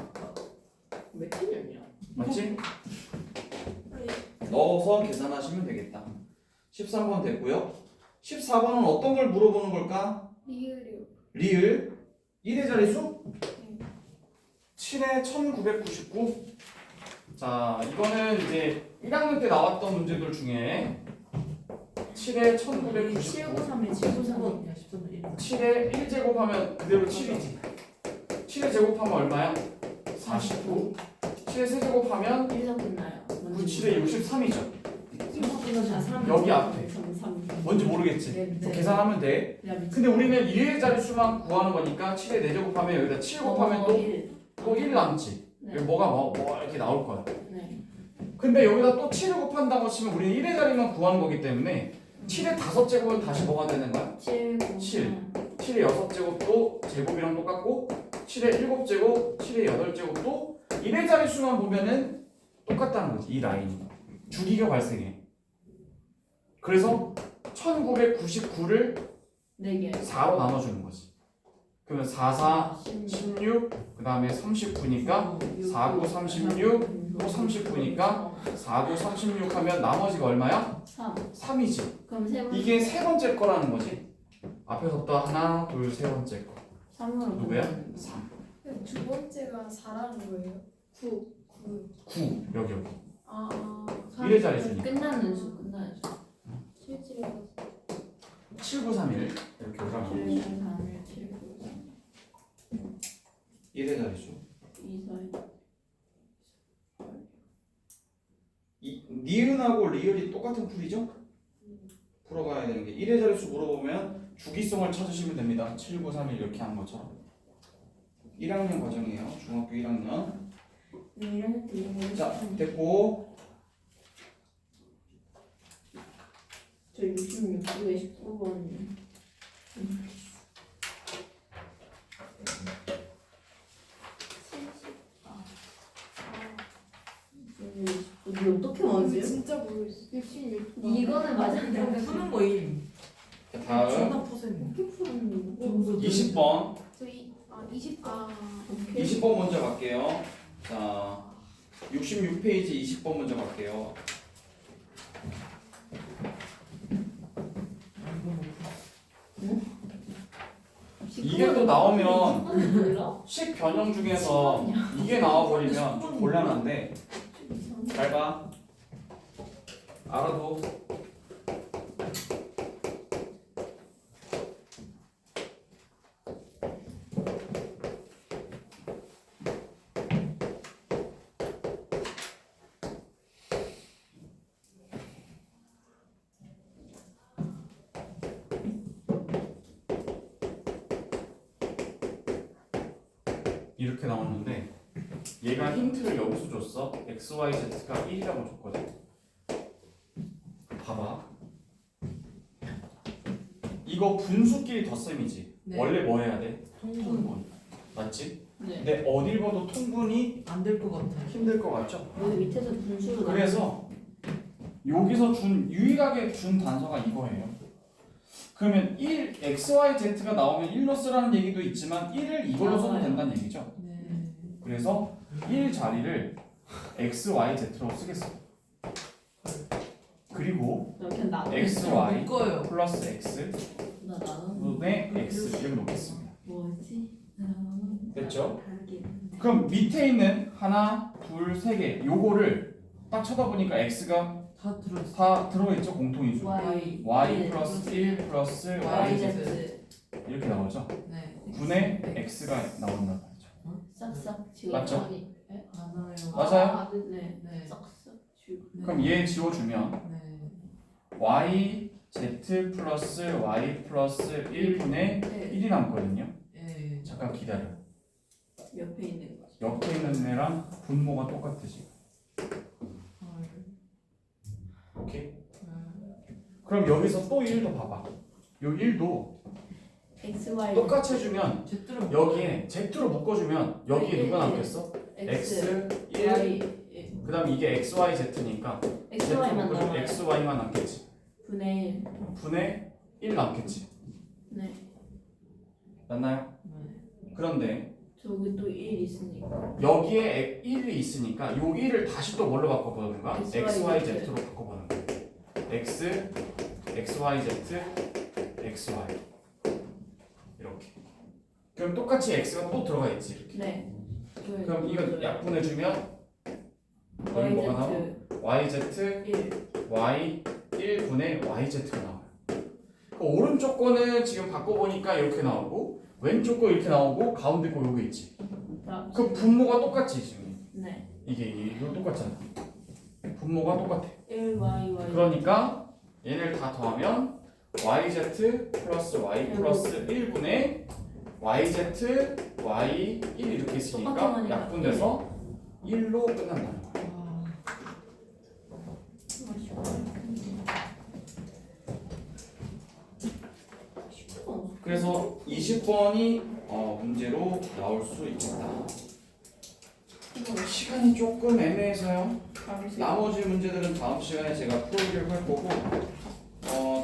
Speaker 4: 며칠 년이야?
Speaker 1: 맞지? 넣어서 계산하시면 되겠다. 13번 됐고요. 14번은 어떤 걸 물어보는 걸까?
Speaker 2: 리을이요.
Speaker 1: 리을 1의 자리수 7에 1999. 자, 이거는 이제 1학년 때 나왔던 문제들 중에 7에 1999.
Speaker 3: 793에 793.
Speaker 5: 야 13분
Speaker 1: 7에 1제곱하면 그대로 7이지. 7에 제곱하면 얼마야? 49. 7에 세제곱하면
Speaker 3: 1점 끝나요.
Speaker 1: 7에 63이죠.
Speaker 5: 끝나지
Speaker 1: 여기 앞에.
Speaker 3: 3.
Speaker 1: 뭔지 모르겠지.
Speaker 5: 네.
Speaker 1: 계산하면 돼. 근데 우리는 1의 자릿수만 구하는 거니까 7에 4제곱하면 여기다 7 곱하면 또 1 남지.
Speaker 3: 네.
Speaker 1: 여기 뭐가 뭐 이렇게 나올 거야.
Speaker 3: 네.
Speaker 1: 근데 여기다 또 7을 곱한다고 치면 우리는 1의 자리만 구하는 거기 때문에 7의 5제곱은 다시 뭐가 되는 거야?
Speaker 3: 7.
Speaker 1: 7의 6제곱도 제곱이랑 똑같고 7의 7제곱, 7의 8제곱도 1의 자릿수만 보면은 똑같다는 거지. 이 라인이. 주기가 발생해. 그래서 1999를
Speaker 3: 4개.
Speaker 1: 4로 나눠주는 거지. 그러면 4, 4, 16, 그 다음에 39니까 4, 9, 36, 또 39니까 4, 9, 36 하면 나머지가 얼마야?
Speaker 3: 3.
Speaker 1: 3이지.
Speaker 3: 그럼 세 번.
Speaker 1: 이게 세 번째 거라는 거지. 앞에서부터 하나, 둘, 세 번째 거.
Speaker 3: 3으로.
Speaker 1: 누구야? 3.
Speaker 2: 두 번째가 4라는 거예요? 9.
Speaker 1: 9. 여기.
Speaker 2: 아,
Speaker 1: 1의 자리수니까.
Speaker 3: 끝나는 수. 끝나는 수.
Speaker 2: 실제로
Speaker 1: 7, 9, 3, 1. 이렇게 올라가는 거.
Speaker 3: 7, 3, 7, 9,
Speaker 1: 1의 자리수.
Speaker 3: 2, 4.
Speaker 1: 니은하고 리을이 똑같은 풀이죠? 풀어가야 되는 게 1의 자릿수 물어보면 주기성을 찾으시면 됩니다. 7, 9, 3, 1 이렇게 하는 것처럼. 1학년 과정이에요. 중학교 1학년.
Speaker 3: 이런 데
Speaker 1: 자, 됐고.
Speaker 3: 저 66에 19번. 이게 어떻게 맞지?
Speaker 2: 진짜 모르겠어. 66.
Speaker 3: 이거는 맞았는데
Speaker 5: 푸는 거임.
Speaker 1: 자, 다음
Speaker 5: 존나 푸세요.
Speaker 3: 어떻게 푸는 거?
Speaker 5: 점수
Speaker 1: 20번.
Speaker 2: 저희 20. 아,
Speaker 3: 오케이.
Speaker 1: 20번 먼저 갈게요. 자, 66페이지 20번 먼저 갈게요. 이게 또 나오면
Speaker 3: 몰라?
Speaker 1: 식 변형 중에서 이게 나와버리면 좀 곤란한데 잘 봐. 알아도. 이렇게 나왔는데 얘가 힌트를 여기서 줬어. x, y, z가 1이라고 줬거든. 봐봐. 이거 분수끼리 덧셈이지.
Speaker 5: 네.
Speaker 1: 원래 뭐 해야 돼?
Speaker 5: 통분
Speaker 1: 통분. 맞지?
Speaker 3: 네.
Speaker 1: 근데 어딜 봐도 통분이
Speaker 5: 안될 것 같아.
Speaker 1: 힘들 것 같죠?
Speaker 3: 여기 밑에서 분수로
Speaker 1: 그래서 여기서 유일하게 준 단서가 이거예요. 그러면 1, x, y, z가 나오면 1로 쓰라는 얘기도 있지만 1을 이걸로 써도 된다는 얘기죠.
Speaker 5: 네.
Speaker 1: 그래서 1 자리를 x, y, z로 쓰겠어. 그리고
Speaker 3: 이렇게 나.
Speaker 1: x, y
Speaker 5: 묶어요.
Speaker 1: 플러스 x
Speaker 3: 나 나는
Speaker 1: 분의 x 이렇게 놓겠습니다.
Speaker 3: 뭐지?
Speaker 1: 됐죠?
Speaker 3: 다르게.
Speaker 1: 그럼 밑에 있는 하나, 둘, 세 개 요거를 딱 쳐다보니까 x가
Speaker 5: 다 들었어.
Speaker 1: 다 들어있죠. 공통인수.
Speaker 3: Y.
Speaker 1: y 플러스 1 플러스 y
Speaker 3: YZ.
Speaker 1: 이렇게 나오죠.
Speaker 5: 네.
Speaker 1: 분의 x가 나온단 말이죠.
Speaker 3: 싹싹 지워.
Speaker 1: 맞죠?
Speaker 5: 맞아요.
Speaker 1: 맞아요?
Speaker 3: 네.
Speaker 5: 네.
Speaker 3: 싹싹 지워.
Speaker 5: 네.
Speaker 1: 그럼 얘 지워주면
Speaker 5: 네.
Speaker 1: y z 플러스 y 플러스 1분의
Speaker 3: 네.
Speaker 1: 1이 남거든요.
Speaker 5: 예.
Speaker 1: 잠깐 기다려.
Speaker 3: 옆에 있는 거.
Speaker 1: 옆에 있는 애랑 분모가 똑같으지.
Speaker 5: 헐.
Speaker 1: 오케이? 그럼 여기서 또 1도 봐봐. 요 1도
Speaker 3: X, Y.
Speaker 1: 똑같이 해주면
Speaker 5: 제트로
Speaker 1: 여기에 Z로 묶어주면 여기에 누가 남겠어? X, 1,
Speaker 3: Y.
Speaker 1: 그 다음 이게 X, Y, Z니까
Speaker 3: X,
Speaker 1: Z로
Speaker 3: Y만
Speaker 1: 묶어주면
Speaker 3: 남아요.
Speaker 1: X, Y만 남겠지.
Speaker 3: 분의 1.
Speaker 1: 분의 1 남겠지.
Speaker 3: 네.
Speaker 1: 맞나요? 그런데
Speaker 3: 저기 또 1 있으니까.
Speaker 1: 여기에 1이 있으니까 요 1을 다시 또 뭘로 바꿔보는가?
Speaker 3: X,
Speaker 1: X,
Speaker 3: Y,
Speaker 1: Y,
Speaker 3: Z.
Speaker 1: Z로 바꿔보는 거야. X, X, Y, Z, X, Y. 그럼 똑같이 x가 또 들어가 있지 이렇게.
Speaker 3: 네.
Speaker 1: 그럼 이거 약분해주면 여기 뭐가 나와? yz
Speaker 2: 1
Speaker 1: y 1분의 yz가 나와요. 그 오른쪽 거는 지금 바꿔보니까 이렇게 나오고 왼쪽 거 이렇게 나오고 가운데 거 여기 있지. 그 분모가 똑같지 지금.
Speaker 3: 네.
Speaker 1: 이거 똑같잖아. 분모가 똑같아.
Speaker 2: 1y
Speaker 1: 그러니까 얘를 다 더하면 yz 플러스 y 플러스 1분의 yz y 1 이렇게 있으니까
Speaker 3: 똑같은
Speaker 1: 약분돼서 1로 끝난다는 거야. 그래서 20번이 문제로 나올 수 있겠다. 시간이 조금 애매해서요. 나머지 문제들은 다음 시간에 제가 풀어보기로 할 거고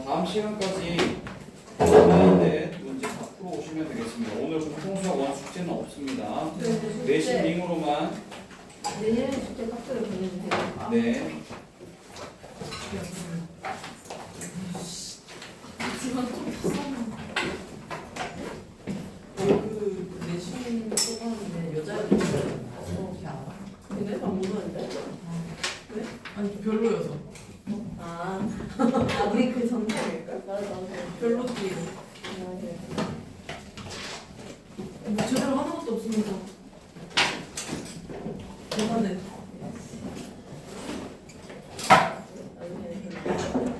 Speaker 1: 다음 시간까지 남아있는 문제 다 풀어오시면 되겠습니다. 오늘 공통수학 원 숙제는 없습니다. 내신 링으로만
Speaker 3: 내년에 숙제 카톡을 보내주세요.
Speaker 1: 네.
Speaker 2: 지금 좀 비싸나
Speaker 5: 그 내신 뽑았는데 여자애들 어떻게 알아?
Speaker 3: 근데 안 모르는데?
Speaker 5: 아니 별로여서
Speaker 3: 우리 그 전쟁일걸?
Speaker 2: 맞아
Speaker 5: 별로끼리
Speaker 2: 맞아
Speaker 5: 뭐 제대로 하는 것도 없으면서